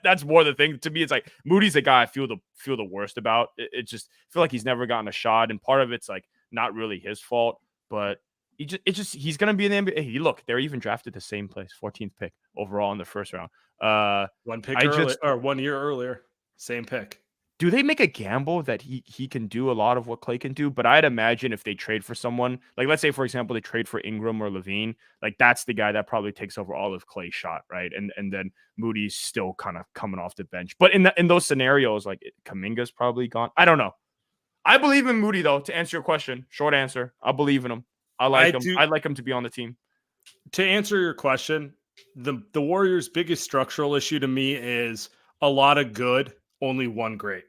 That's more the thing to me. It's like Moody's the guy I feel the worst about. It just feel like he's never gotten a shot, and part of it's like not really his fault, but he's gonna be in the NBA. Hey, look, they're even drafted the same place, 14th pick overall in the first round. One pick earlier, or 1 year earlier, same pick. Do they make a gamble that he can do a lot of what Clay can do? But I'd imagine if they trade for someone, like let's say, for example, they trade for Ingram or Levine, like that's the guy that probably takes over all of Clay's shot, right? And then Moody's still kind of coming off the bench. But in those scenarios, like Kuminga's probably gone. I don't know. I believe in Moody, though, to answer your question. Short answer. I believe in him. I like him. I'd like him to be on the team. To answer your question, the Warriors' biggest structural issue to me is a lot of good, only one great.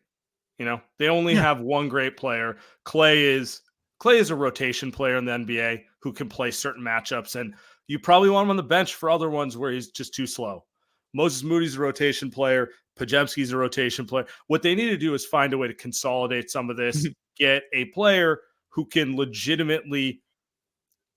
You know, they only have one great player. Clay is a rotation player in the NBA who can play certain matchups, and you probably want him on the bench for other ones where he's just too slow. Moses Moody's a rotation player. Pajemski's a rotation player. What they need to do is find a way to consolidate some of this, get a player who can legitimately,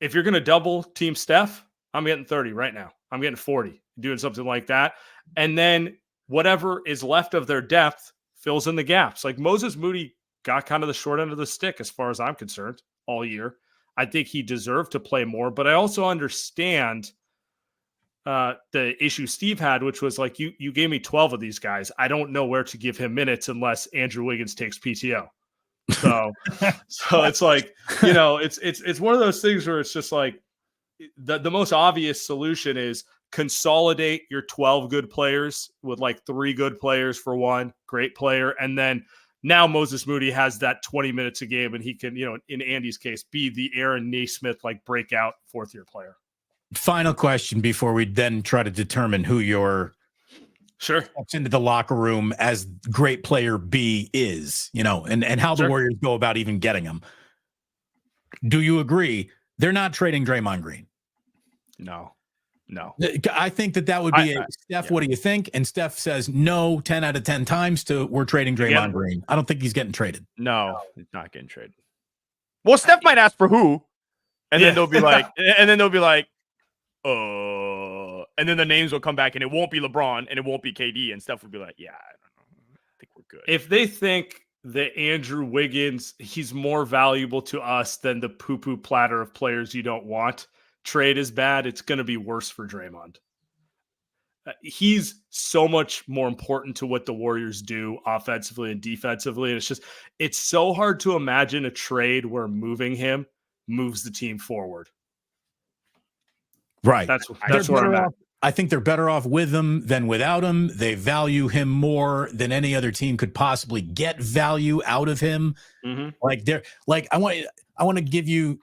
if you're going to double team Steph, I'm getting 30 right now. I'm getting 40, doing something like that. And then whatever is left of their depth fills in the gaps. Like Moses Moody got kind of the short end of the stick as far as I'm concerned all year. I think he deserved to play more, but I also understand the issue Steve had, which was like, you gave me 12 of these guys. I don't know where to give him minutes unless Andrew Wiggins takes PTO. So it's like, you know, it's one of those things where it's just like the most obvious solution is consolidate your 12 good players with like 3 good players for one great player. And then now Moses Moody has that 20 minutes a game and he can, you know, in Andy's case, be the Aaron Naismith, like breakout 4th year player. Final question before we then try to determine who your steps into the locker room as great player B is, you know, and how the Warriors go about even getting him. Do you agree they're not trading Draymond Green? No. I think that would be Steph, what do you think? And Steph says no 10 out of 10 times to we're trading Draymond Green. I don't think he's getting traded. No, he's not getting traded. Well, Steph might ask for who, and then they'll be like, and then the names will come back and it won't be LeBron and it won't be KD, and Steph will be like, yeah, I don't know. I think we're good. If they think that Andrew Wiggins, he's more valuable to us than the poo-poo platter of players you don't want, trade is bad, it's going to be worse for Draymond. He's so much more important to what the Warriors do offensively and defensively. And it's so hard to imagine a trade where moving him moves the team forward. Right. That's where I'm at. I think they're better off with him than without him. They value him more than any other team could possibly get value out of him. Mm-hmm. I want to give you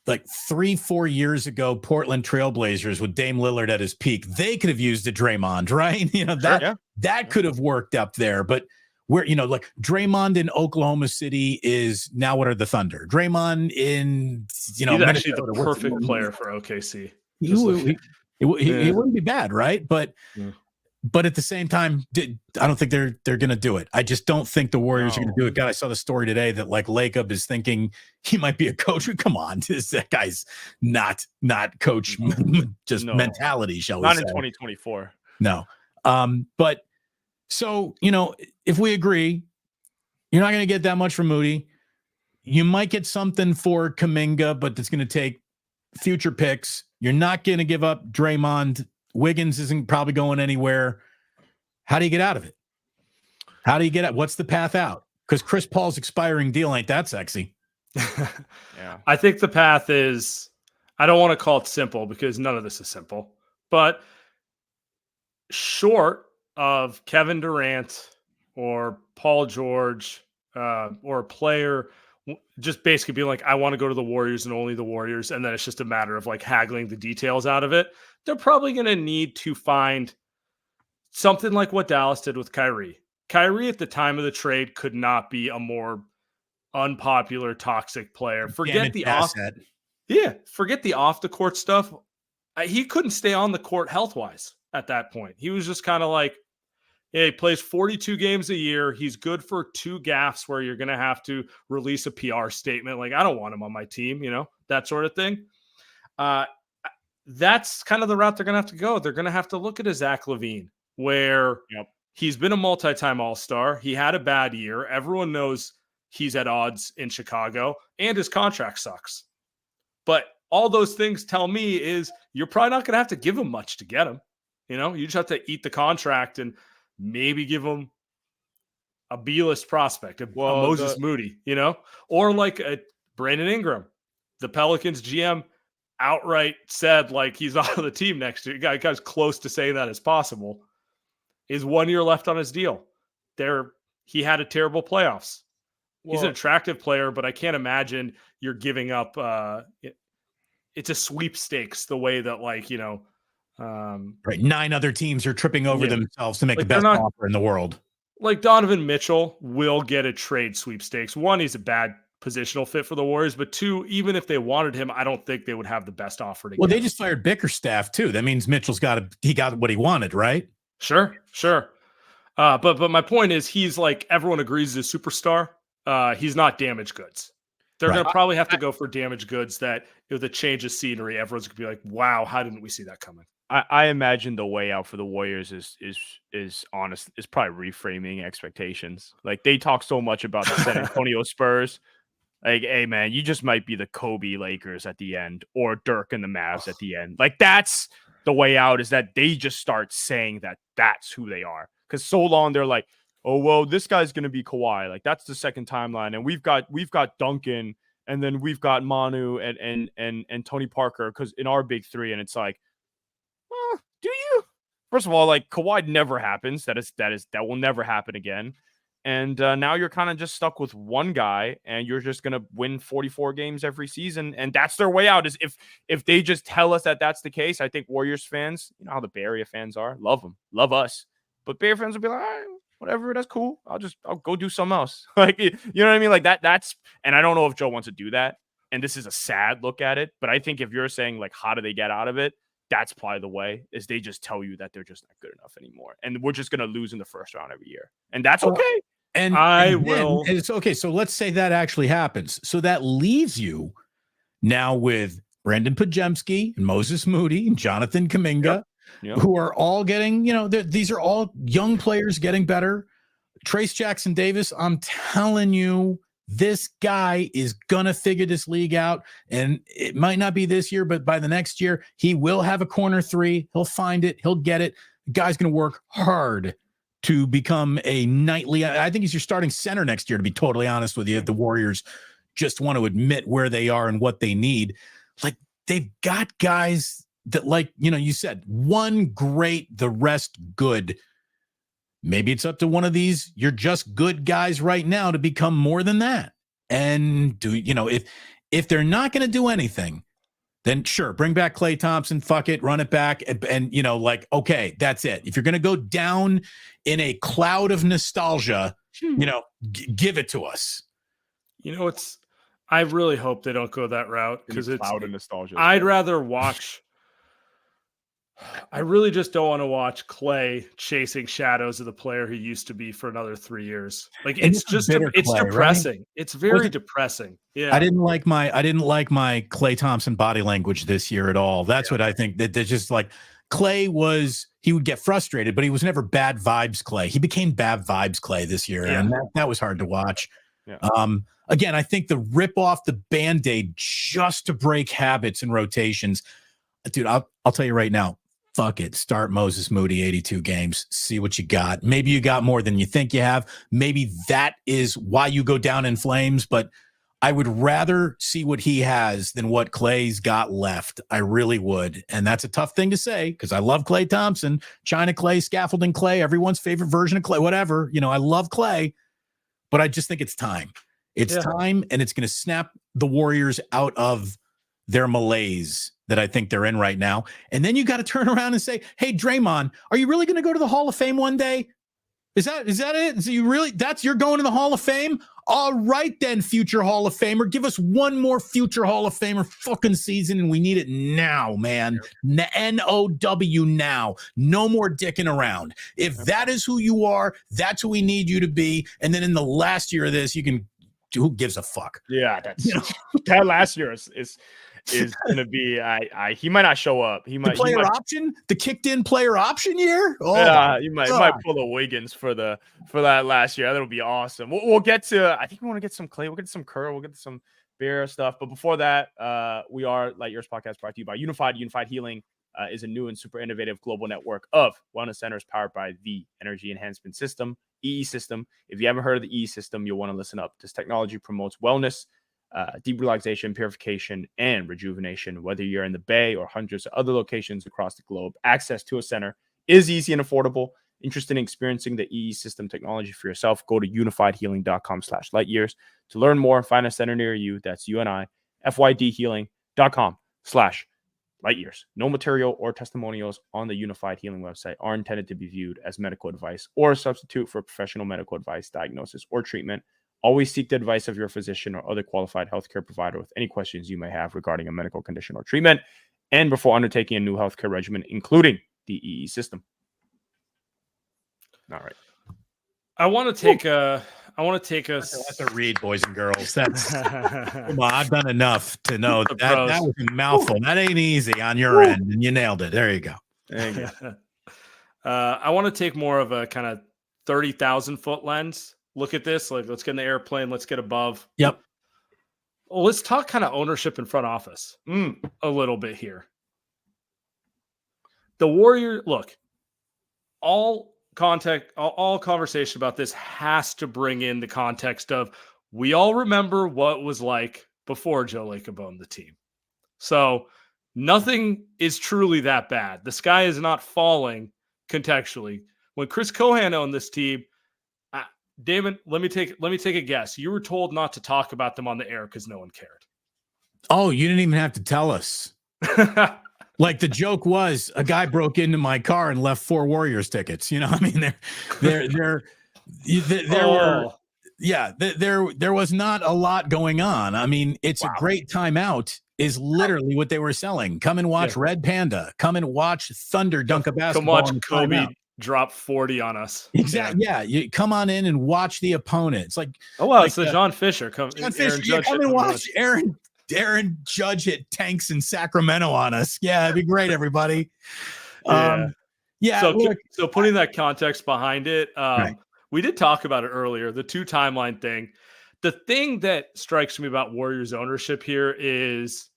like 3-4 years ago, Portland Trailblazers with Dame Lillard at his peak. They could have used a Draymond, right? You know, that could have worked up there, but where, you know, like Draymond in Oklahoma City is now what are the Thunder? Draymond in, you know, he's actually the perfect player for OKC. He wouldn't be bad, right? But at the same time, I don't think they're going to do it. I just don't think the Warriors are going to do it. God, I saw the story today that like Lacob is thinking he might be a coach. Come on, that guy's not coach, just mentality, shall we say? Not in 2024. No. But so, you know, if we agree, you're not going to get that much from Moody. You might get something for Kuminga, but it's going to take future picks. You're not going to give up Draymond. Wiggins isn't probably going anywhere. How do you get out of it? How do you get out? What's the path out? Because Chris Paul's expiring deal ain't that sexy. Yeah. I think the path is, I don't want to call it simple because none of this is simple, but short of Kevin Durant or Paul George or a player just basically being like, I want to go to the Warriors and only the Warriors, and then it's just a matter of like haggling the details out of it, they're probably going to need to find something like what Dallas did with Kyrie. Kyrie at the time of the trade could not be a more unpopular, toxic player. Forget the asset. forget the off the court stuff. He couldn't stay on the court health wise at that point. He was just kind of like, yeah, he plays 42 games a year. He's good for 2 gaffes where you're going to have to release a PR statement. Like, I don't want him on my team, that sort of thing. That's kind of the route they're going to have to go. They're going to have to look at a Zach LaVine, where he's been a multi-time All-Star. He had a bad year. Everyone knows he's at odds in Chicago, and his contract sucks. But all those things tell me is you're probably not going to have to give him much to get him. You just have to eat the contract and maybe give him a B-list prospect, a Moses Moody, or like a Brandon Ingram. The Pelicans GM outright said like he's out of the team next year. Guy as close to saying that as possible. Is 1 year left on his deal. He had a terrible playoffs. He's an attractive player, but I can't imagine you're giving up. It's a sweepstakes the way that right. 9 other teams are tripping over themselves to make the best offer in the world. Like Donovan Mitchell will get a trade sweepstakes. 1, he's a bad positional fit for the Warriors, but 2, even if they wanted him, I don't think they would have the best offer to get. They just fired Bickerstaff too. That means Mitchell's got what he wanted, right? Sure. But my point is, he's like, everyone agrees he's a superstar. He's not damaged goods. They're going to probably have to go for damaged goods that with a change of scenery, everyone's going to be like, wow, how didn't we see that coming? I imagine the way out for the Warriors is probably reframing expectations. Like, they talk so much about the San Antonio Spurs. Like, hey man, you just might be the Kobe Lakers at the end, or Dirk and the Mavs at the end. Like, that's the way out, is that they just start saying that that's who they are. Because so long they're like, oh well, this guy's gonna be Kawhi. Like, that's the second timeline, and we've got Duncan, and then we've got Manu and Tony Parker, because in our big 3, and it's like, well, do you? First of all, like, Kawhi never happens. That will never happen again. And now you're kind of just stuck with one guy, and you're just gonna win 44 games every season, and that's their way out. Is if they just tell us that that's the case. I think Warriors fans, you know how the Bay Area fans are, love them, love us, but Bay Area fans will be like, all right, whatever, that's cool. I'll go do something else. Like, you know what I mean? Like that's, and I don't know if Joe wants to do that. And this is a sad look at it, but I think if you're saying like, how do they get out of it? That's probably the way, is they just tell you that they're just not good enough anymore, and we're just gonna lose in the first round every year, and that's okay. And it's okay. So let's say that actually happens. So that leaves you now with Brandon Pajemski and Moses Moody and Jonathan Kuminga, who are all getting, these are all young players getting better. Trace Jackson Davis, I'm telling you, this guy is going to figure this league out. And it might not be this year, but by the next year, he will have a corner 3. He'll find it. He'll get it. The guy's going to work hard to become a nightly. I think he's your starting center next year, to be totally honest with you. If the Warriors just want to admit where they are and what they need, like, they've got guys that, like, you said, one great, the rest good. Maybe it's up to one of these, you're just good guys right now, to become more than that. And if they're not going to do anything, then sure, bring back Klay Thompson, fuck it, run it back. And okay, that's it. If you're going to go down in a cloud of nostalgia, give it to us. I really hope they don't go that route, because it's cloud of nostalgia. I'd rather watch. I really just don't want to watch Klay chasing shadows of the player he used to be for another 3 years. Like, it's just, it's Klay, depressing. Right? It's very depressing. Yeah. I didn't like my Klay Thompson body language this year at all. That's what I think, that just like Klay he would get frustrated, but he was never bad vibes Klay. He became bad vibes Klay this year. And that was hard to watch. Yeah. Again, I think the rip off the Band-Aid just to break habits and rotations, dude, I'll tell you right now, fuck it. Start Moses Moody 82 games. See what you got. Maybe you got more than you think you have. Maybe that is why you go down in flames, but I would rather see what he has than what Klay's got left. I really would. And that's a tough thing to say, because I love Klay Thompson, China Klay, scaffolding Klay, everyone's favorite version of Klay, whatever. I love Klay, but I just think it's time. It's time, and it's going to snap the Warriors out of their malaise that I think they're in right now. And then you got to turn around and say, hey, Draymond, are you really going to go to the Hall of Fame one day? Is that it? So you're going to the Hall of Fame? All right, then, future Hall of Famer. Give us one more future Hall of Famer fucking season, and we need it now, man. N-O-W now. No more dicking around. If that is who you are, that's who we need you to be. And then in the last year of this, you can – who gives a fuck? Yeah, that's that last year is gonna be he might not show up. He might option, the kicked in player option year. Oh yeah, he might pull a Wiggins for that last year. That'll be awesome. We'll get to. I think we want to get some Clay. We'll get some Kerr. We'll get to some Bear stuff. But before that, we are Light Years Podcast brought to you by Unified. Unified Healing is a new and super innovative global network of wellness centers powered by the Energy Enhancement System, EE System. If you haven't heard of the EE System, you'll want to listen up. This technology promotes wellness, deep relaxation, purification, and rejuvenation. Whether you're in the Bay or hundreds of other locations across the globe, access to a center is easy and affordable. Interested in experiencing the EE System technology for yourself? Go to unifiedhealing.com/lightyears to learn more and find a center near you. That's unifydhealing.com/lightyears. No material or testimonials on the Unified Healing website are intended to be viewed as medical advice or a substitute for professional medical advice, diagnosis, or treatment. Always seek the advice of your physician or other qualified healthcare provider with any questions you may have regarding a medical condition or treatment, and before undertaking a new healthcare regimen, including the EE System. All right. I want to take a. That's a read, boys and girls. That's come on, I've done enough to know that was a mouthful. That ain't easy on your end, and you nailed it. There you go. I want to take more of a kind of 30,000 foot lens. Look at this. Like, let's get in the airplane. Let's get above. Yep. Well, let's talk kind of ownership in front office a little bit here. The Warrior, look, all conversation about this has to bring in the context of we all remember what was like before Joe Lacob owned the team. So nothing is truly that bad. The sky is not falling contextually. When Chris Cohan owned this team, Damon, let me take a guess. You were told not to talk about them on the air because no one cared. Oh, you didn't even have to tell us. Like the joke was, a guy broke into my car and left 4 Warriors tickets. You know, I mean, there was not a lot going on. I mean, it's a great timeout is literally what they were selling. Come and watch Red Panda. Come and watch Thunder dunk a basketball. Come watch Kobe drop 40 on on Exactly. Yeah. You come on in and watch the opponent. It's like, so John Fisher. Come and watch Aaron Judge hit tanks in Sacramento on us. Yeah, it'd be great, everybody. So putting that context behind it, we did talk about it earlier, the 2 timeline thing. The thing that strikes me about Warriors ownership here is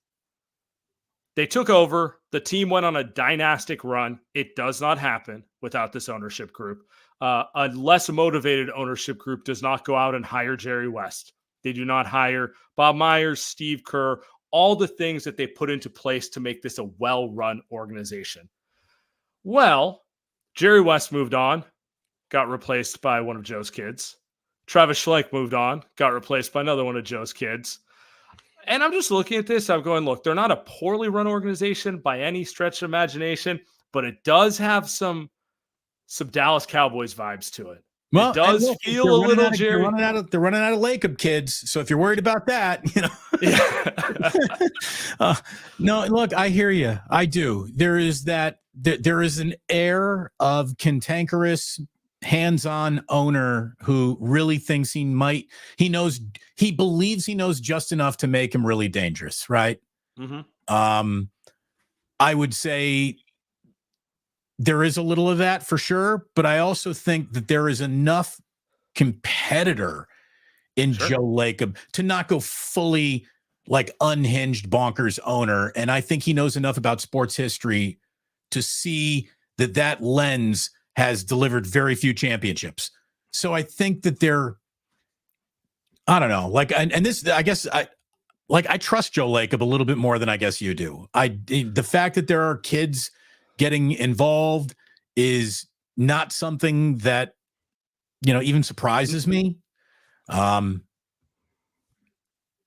they took over. The team went on a dynastic run. It does not happen without this ownership group. A less motivated ownership group does not go out and hire Jerry West. They do not hire Bob Myers, Steve Kerr, all the things that they put into place to make this a well-run organization. Well, Jerry West moved on, got replaced by one of Joe's kids. Travis Schlenk moved on, got replaced by another one of Joe's kids. And I'm just looking at this. I'm going, look, they're not a poorly run organization by any stretch of imagination, but it does have some Dallas Cowboys vibes to it. Well, it does feel a little Jerry. They're running out of Lacob kids. So if you're worried about that, no, look, I hear you. I do. There is an air of cantankerous, hands-on owner who really thinks he believes he knows just enough to make him really dangerous. Right. Mm-hmm. I would say there is a little of that for sure, but I also think that there is enough competitor in Joe Lacob to not go fully like unhinged bonkers owner. And I think he knows enough about sports history to see that lens has delivered very few championships. So I think that I don't know, like, and this, I guess I trust Joe Lacob a little bit more than I guess you do. The fact that there are kids getting involved is not something that, even surprises me.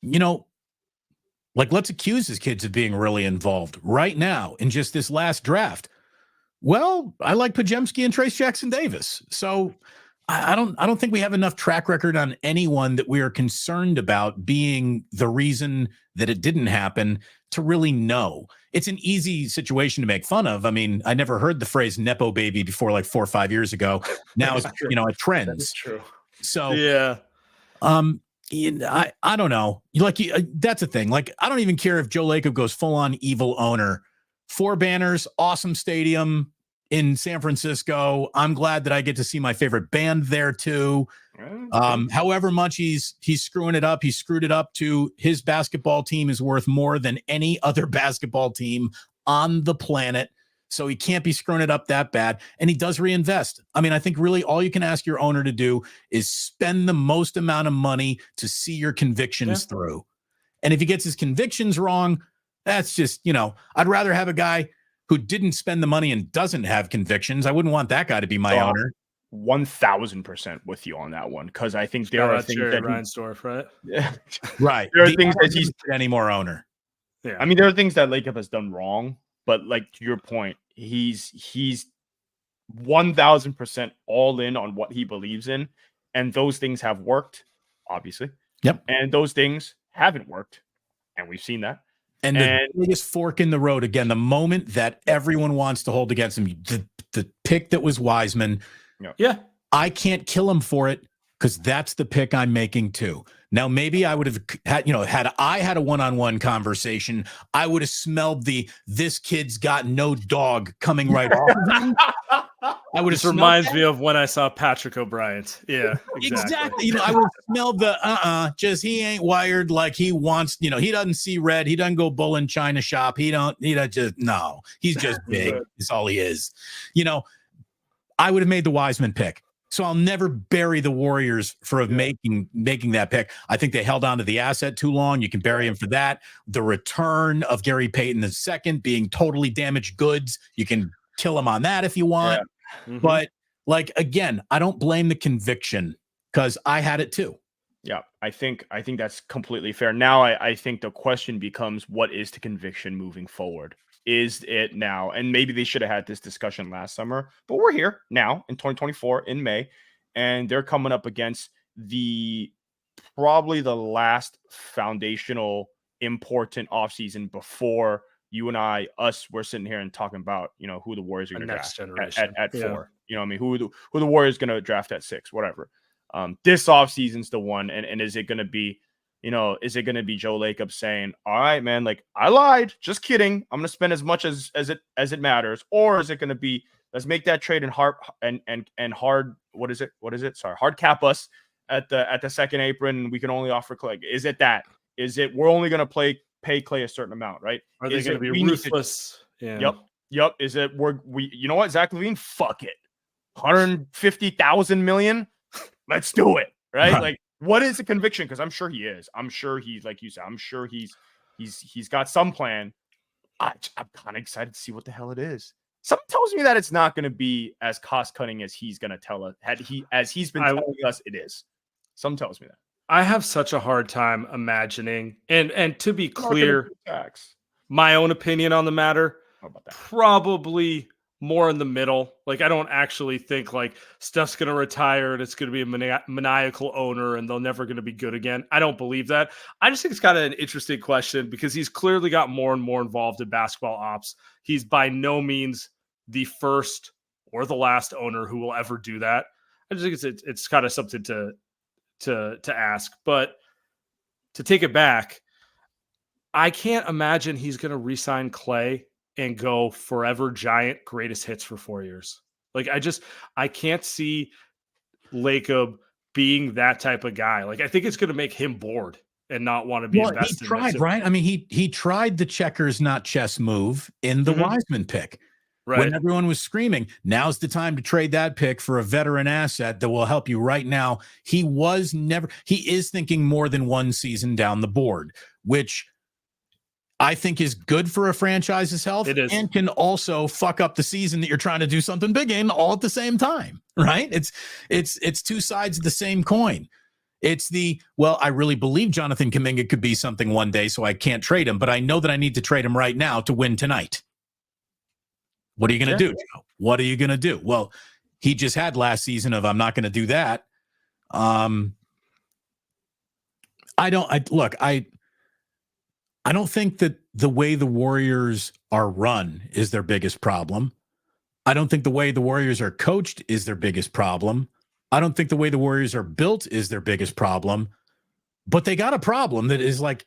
like let's accuse his kids of being really involved right now in just this last draft. Well, I like Pajemski and Trace Jackson Davis. So I don't think we have enough track record on anyone that we are concerned about being the reason that it didn't happen to really know. It's an easy situation to make fun of. I mean, I never heard the phrase Nepo baby before like 4 or 5 years ago. Now it's, it trends. That's true. So, yeah. I don't know. That's the thing. Like, I don't even care if Joe Lacob goes full on evil owner. 4 banners, awesome stadium in San Francisco. I'm glad that I get to see my favorite band there too. However much he's screwing it up, he screwed it up to his basketball team is worth more than any other basketball team on the planet. So he can't be screwing it up that bad. And he does reinvest. I mean, I think really all you can ask your owner to do is spend the most amount of money to see your convictions through. And if he gets his convictions wrong, that's just, I'd rather have a guy who didn't spend the money and doesn't have convictions. I wouldn't want that guy to be my owner. 1,000% with you on that one. Cause I think there are things that Reinsdorf, right? Yeah. Right. There are things that he's any more owner. Yeah. I mean, there are things that Lacob has done wrong, but like to your point, he's 1,000% all in on what he believes in. And those things have worked, obviously. Yep. And those things haven't worked. And we've seen that. And the biggest fork in the road, again, the moment that everyone wants to hold against him, the pick that was Wiseman. Yeah. I can't kill him for it because that's the pick I'm making too. Now, maybe I would have had, had I had a one-on-one conversation, I would have smelled this kid's got no dog coming right off of him. I would have. This reminds me of when I saw Patrick O'Brien. Yeah, exactly. I would smell the just he ain't wired like he wants. He doesn't see red. He doesn't go bull in China shop. He's just big. That's all he is. I would have made the Wiseman pick. So I'll never bury the Warriors for making that pick. I think they held on to the asset too long. You can bury him for that. The return of Gary Payton II being totally damaged goods. You can kill him on that if you want. Yeah. Mm-hmm. But again, I don't blame the conviction because I had it too. Yeah, I think that's completely fair. Now I think the question becomes, what is the conviction moving forward? Is it now? And maybe they should have had this discussion last summer, but we're here now in 2024 in May, and they're coming up against probably the last foundational important offseason before you and we're sitting here and talking about, who the Warriors are going to draft at 4. Who the Warriors going to draft at 6, whatever. This offseason's the one. And is it going to be, is it going to be Joe Lacob saying, all right, man, I lied, just kidding, I'm going to spend as much as it matters? Or is it going to be, let's make that trade and hard cap us at the second apron, and we can only offer Clay? Is it that? Is it we're only going to pay Clay a certain amount, right? Are they going to be ruthless? Yeah. Yep. Is it you know what, Zach LaVine? Fuck it. 150,000 million? Let's do it. Right? What is the conviction? Because I'm sure he is. I'm sure he's, like you said, I'm sure he's got some plan. I'm kind of excited to see what the hell it is. Something tells me that it's not going to be as cost cutting as he's going to tell us. As he's been telling us it is. Something tells me that. I have such a hard time imagining, and to be clear, my own opinion on the matter, probably more in the middle. I don't actually think Steph's going to retire and it's going to be a maniacal owner and they're never going to be good again. I don't believe that. I just think it's kind of an interesting question because he's clearly got more and more involved in basketball ops. He's by no means the first or the last owner who will ever do that. I just think it's kind of something to ask. But to take it back, I can't imagine he's going to re-sign Clay and go forever giant greatest hits for 4 years. I can't see Lacob being that type of guy. I think it's going to make him bored and not want to be invested. He tried, right? I mean, he tried the checkers, not chess move in the Wiseman pick. Right. When everyone was screaming, now's the time to trade that pick for a veteran asset that will help you right now. He is thinking more than one season down the board, which I think is good for a franchise's health. It is. And can also fuck up the season that you're trying to do something big in all at the same time, right? It's two sides of the same coin. It's I really believe Jonathan Kuminga could be something one day, so I can't trade him, but I know that I need to trade him right now to win tonight. What are you going to do, Joe? What are you going to do? Well, he just had last season of I'm not going to do that. I don't think that the way the Warriors are run is their biggest problem. I don't think the way the Warriors are coached is their biggest problem. I don't think the way the Warriors are built is their biggest problem, but they got a problem that is like,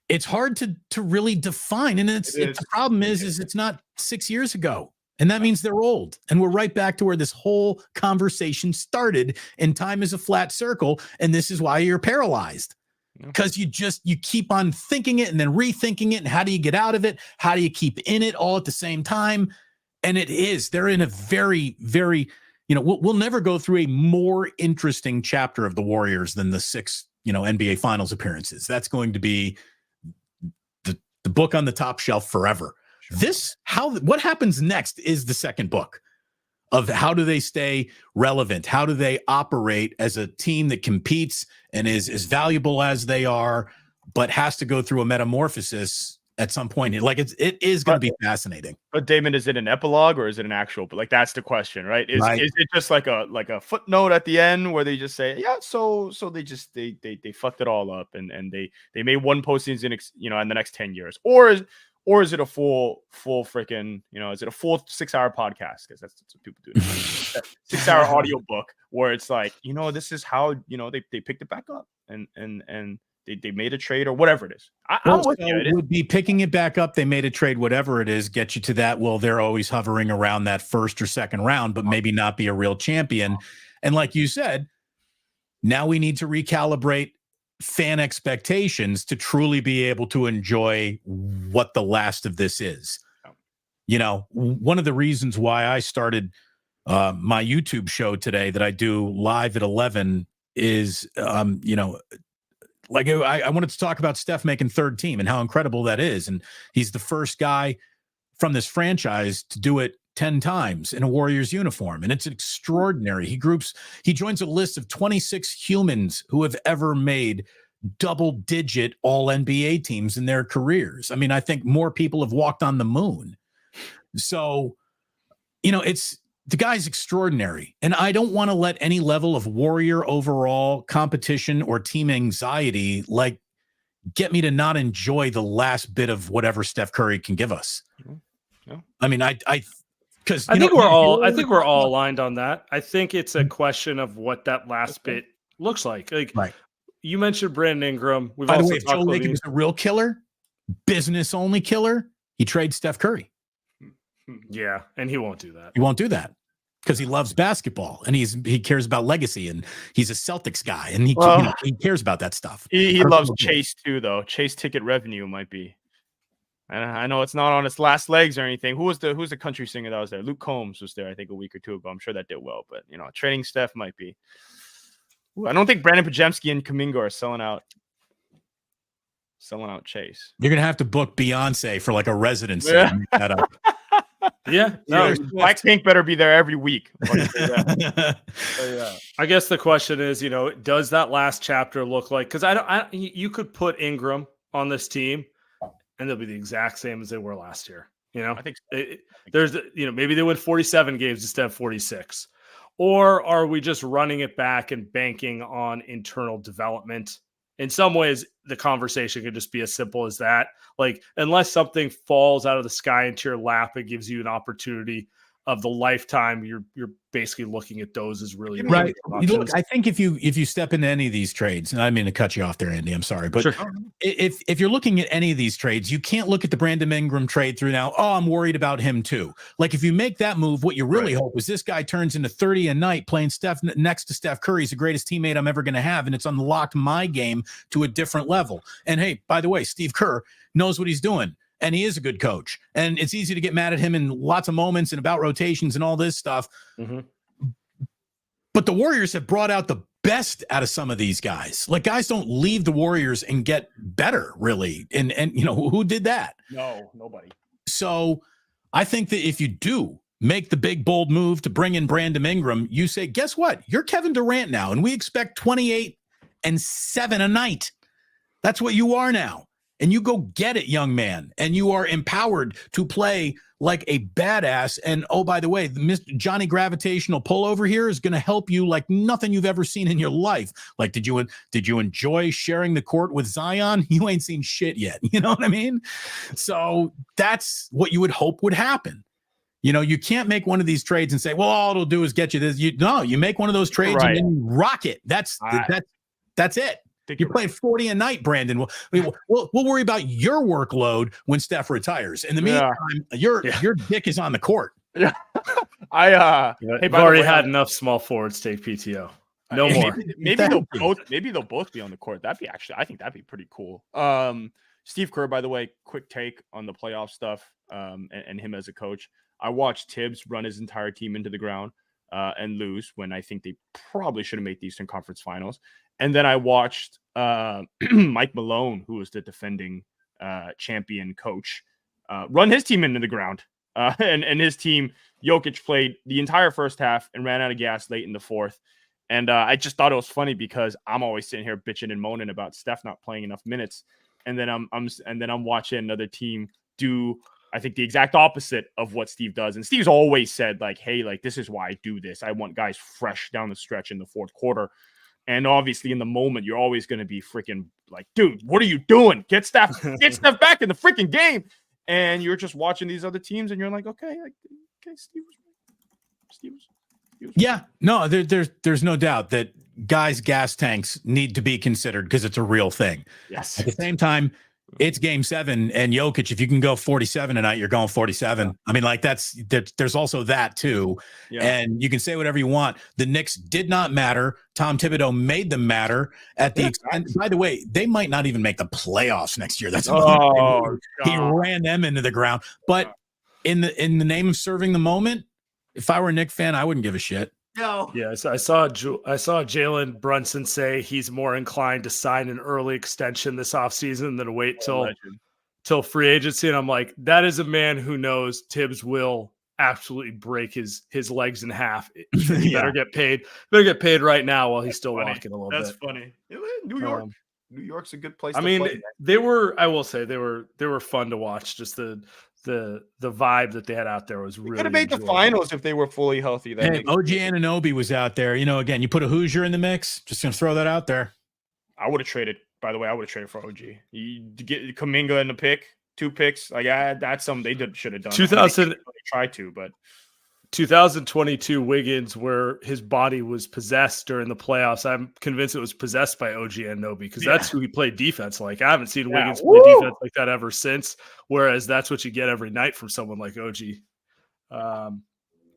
it's hard to really define. And the problem is it's not 6 years ago. And that means they're old. And we're right back to where this whole conversation started, and time is a flat circle. And this is why you're paralyzed, because you keep on thinking it and then rethinking it. And how do you get out of it? How do you keep in it all at the same time? And they're in a very, very, we'll never go through a more interesting chapter of the Warriors than the 6, NBA Finals appearances. That's going to be the book on the top shelf forever. Sure. What happens next is the second book of how do they stay relevant? How do they operate as a team that competes and is as valuable as they are, but has to go through a metamorphosis at some point? Like it is going to be fascinating. But Damon, is it an epilogue or is it an actual? But that's the question, right? Is it just like a footnote at the end where they just say, yeah, so they fucked it all up and they made one postseason in the next 10 years, or is it a full freaking, is it a full 6-hour podcast? Because that's what people do. 6-hour audio book where it's like, this is how, they picked it back up and they made a trade or whatever it is. It would be picking it back up. They made a trade, whatever it is, get you to that. Well, they're always hovering around that first or second round, but maybe not be a real champion. And like you said, now we need to recalibrate fan expectations to truly be able to enjoy what the last of this is. One of the reasons why I started my YouTube show today that I do live at 11 is, I wanted to talk about Steph making third team and how incredible that is. And he's the first guy from this franchise to do it 10 times in a Warriors uniform. And it's extraordinary. He joins a list of 26 humans who have ever made double-digit all-NBA teams in their careers. I mean, I think more people have walked on the moon. So, the guy's extraordinary. And I don't want to let any level of Warrior overall competition or team anxiety get me to not enjoy the last bit of whatever Steph Curry can give us. No. I mean, I think we're all aligned on that. I think it's a question of what that last bit looks like. Right. You mentioned Brandon Ingram. By the way, if Joe Lacob is a real killer, business only killer, he trades Steph Curry. Yeah, and he won't do that. He won't do that because he loves basketball and he cares about legacy, and he's a Celtics guy and he cares about that stuff. He loves Chase too, though. Chase ticket revenue might be. I know it's not on its last legs or anything. Who's the country singer that was there? Luke Combs was there, I think, a week or two ago. I'm sure that did well, but trading Steph might be. Ooh, I don't think Brandon Pajemski and Kuminga are selling out Chase. You're gonna have to book Beyonce for a residency. Yeah. That up. Yeah, no, Blackpink better be there every week. Yeah. I guess the question is, does that last chapter look like? Because you could put Ingram on this team, and they'll be the exact same as they were last year. I think there's maybe they win 47 games instead of 46. Or are we just running it back and banking on internal development? In some ways, the conversation could just be as simple as that. Unless something falls out of the sky into your lap, it gives you an opportunity of the lifetime. You're basically looking at those as really right. Look, I think if you step into any of these trades, and I didn't mean to cut you off there, Andy, I'm sorry, but sure. if you're looking at any of these trades, you can't look at the Brandon Ingram trade through now. Oh, I'm worried about him too. If you make that move, what you really hope is this guy turns into 30 a night playing Steph next to Steph Curry. He's the greatest teammate I'm ever going to have, and it's unlocked my game to a different level. And hey, by the way, Steve Kerr knows what he's doing. And he is a good coach. And it's easy to get mad at him in lots of moments and about rotations and all this stuff. Mm-hmm. But the Warriors have brought out the best out of some of these guys. Guys don't leave the Warriors and get better, really. And who did that? No, nobody. So I think that if you do make the big, bold move to bring in Brandon Ingram, you say, guess what? You're Kevin Durant now. And we expect 28 and 7 a night. That's what you are now. And you go get it, young man. And you are empowered to play like a badass. And oh, by the way, Mr. Johnny Gravitational Pullover here is going to help you like nothing you've ever seen in your life. Like, did you enjoy sharing the court with Zion? You ain't seen shit yet. You know what I mean? So that's what you would hope would happen. You know, you can't make one of these trades and say, well, all it'll do is get you this. You make one of those trades and then you rock it. That's it. You're playing 40 a night, Brandon. We'll worry about your workload when Steph retires. In the meantime, your dick is on the court. Yeah. I've already had enough small forwards take PTO. No more. Maybe they'll both be on the court. I think that'd be pretty cool. Steve Kerr, by the way, quick take on the playoff stuff and him as a coach. I watched Tibbs run his entire team into the ground and lose when I think they probably should have made the Eastern Conference Finals. And then I watched Mike Malone, who was the defending champion coach, run his team into the ground. And his team, Jokic, played the entire first half and ran out of gas late in the fourth. And I just thought it was funny because I'm always sitting here bitching and moaning about Steph not playing enough minutes, and then I'm watching another team do, I think, the exact opposite of what Steve does. And Steve's always said, like, hey, like, this is why I do this. I want guys fresh down the stretch in the fourth quarter. And obviously in the moment, you're always going to be freaking like, dude, what are you doing? Get Steph back in the freaking game. And you're just watching these other teams and you're like, okay, Steve was right. Yeah, no, there's no doubt that guys' gas tanks need to be considered because it's a real thing. Yes. At the same time, it's game 7 and Jokic, if you can go 47 tonight, you're going 47. Yeah. I mean, like there's also that too. Yeah. And you can say whatever you want. The Knicks did not matter. Tom Thibodeau made them matter at the extent. By the way, they might not even make the playoffs next year. That's he ran them into the ground. But in the name of serving the moment, if I were a Knicks fan, I wouldn't give a shit. No. Yes, I saw Jalen Brunson say he's more inclined to sign an early extension this offseason than to wait till free agency. And I'm like, that is a man who knows Tibbs will absolutely break his legs in half. He better get paid. Better get paid right now while he's still walking a little bit. That's funny. New York. New York's a good place. I mean, they were fun to watch. Just the vibe that they had out there was really. Could have made the finals if they were fully healthy. Hey, OG Anunoby was out there. You know, again, you put a Hoosier in the mix. Just gonna throw that out there. I would have traded. By the way, I would have traded for OG. You get Kuminga in the pick, 2 picks. Like that's something they should have done. 2000 tried to, but 2022 Wiggins, where his body was possessed during the playoffs. I'm convinced it was possessed by OG Anunoby because that's who he played defense like. I haven't seen Wiggins play defense like that ever since. Whereas that's what you get every night from someone like OG. Can't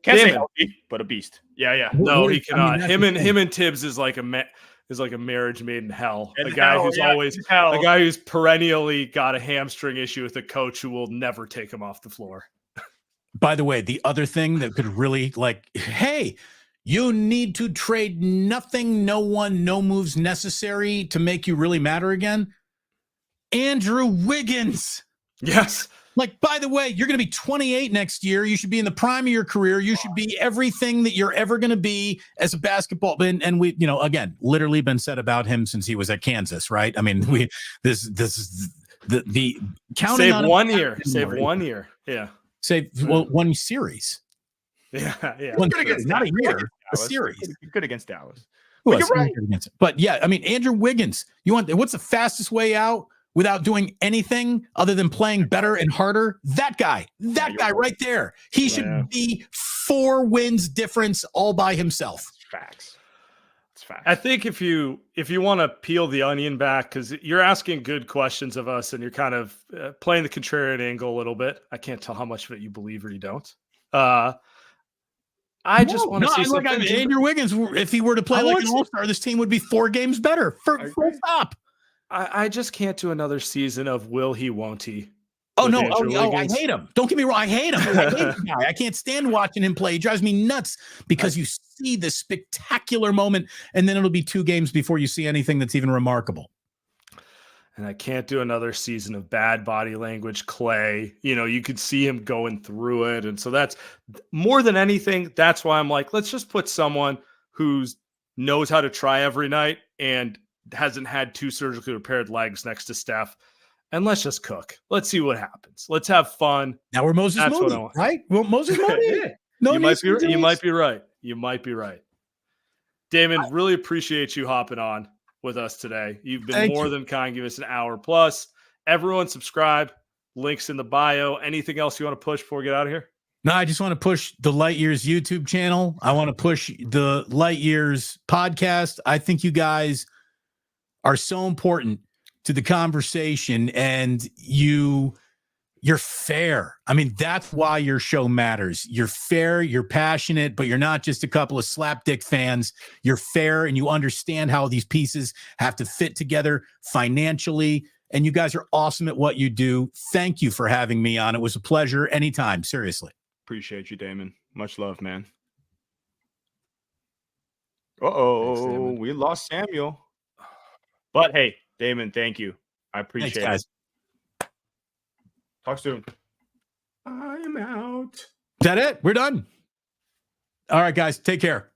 say healthy, but a beast. Yeah. No, he cannot. Him and Tibbs is like a marriage made in hell. A guy who's perennially got a hamstring issue with a coach who will never take him off the floor. By the way, the other thing that could really hey, you need to trade nothing, no one, no moves necessary to make you really matter again. Andrew Wiggins. Yes. By the way, you're going to be 28 next year. You should be in the prime of your career. You should be everything that you're ever going to be as a basketball. And we, again, literally been said about him since he was at Kansas, right? I mean, this is the counting on 1 year. Save 1 year. Yeah. Say one series. Yeah. One series, not a year, a series. Good against Dallas. But you're right. But yeah, I mean, Andrew Wiggins, what's the fastest way out without doing anything other than playing better and harder? That guy right there. He should be 4 wins difference all by himself. Facts. I think if you want to peel the onion back, because you're asking good questions of us and you're kind of playing the contrarian angle a little bit. I can't tell how much of it you believe or you don't. I just want to see something. Andrew Wiggins, if he were to play like an all-star, this team would be 4 games better. Full stop. I just can't do another season of will he, won't he. Oh, no. I hate him. Don't get me wrong. I hate him. I hate the guy. I can't stand watching him play. He drives me nuts because you see this spectacular moment, and then it'll be 2 games before you see anything that's even remarkable. And I can't do another season of bad body language, Clay. You could see him going through it. And so that's more than anything. That's why I'm like, let's just put someone who knows how to try every night and hasn't had 2 surgically repaired legs next to Steph. And let's just cook. Let's see what happens. Let's have fun. Now we're Moses That's what I Moody, want. right? Well, Moses Moody. Yeah. No, you might be right. You might be right. Damon, really appreciate you hopping on with us today. You've been more than kind. Give us an hour plus. Everyone subscribe. Links in the bio. Anything else you want to push before we get out of here? No, I just want to push the Light Years YouTube channel. I want to push the Light Years podcast. I think you guys are so important to the conversation, and you're fair. I mean, that's why your show matters. You're fair, you're passionate, but you're not just a couple of slapdick fans. You're fair, and you understand how these pieces have to fit together financially, and you guys are awesome at what you do. Thank you for having me on. It was a pleasure. Anytime, seriously. Appreciate you, Damon. Much love, man. Thanks, Damon. We lost Samuel. But hey, Damon, thank you. I appreciate Thanks, it. Talk soon. I am out. Is that it? We're done. All right, guys. Take care.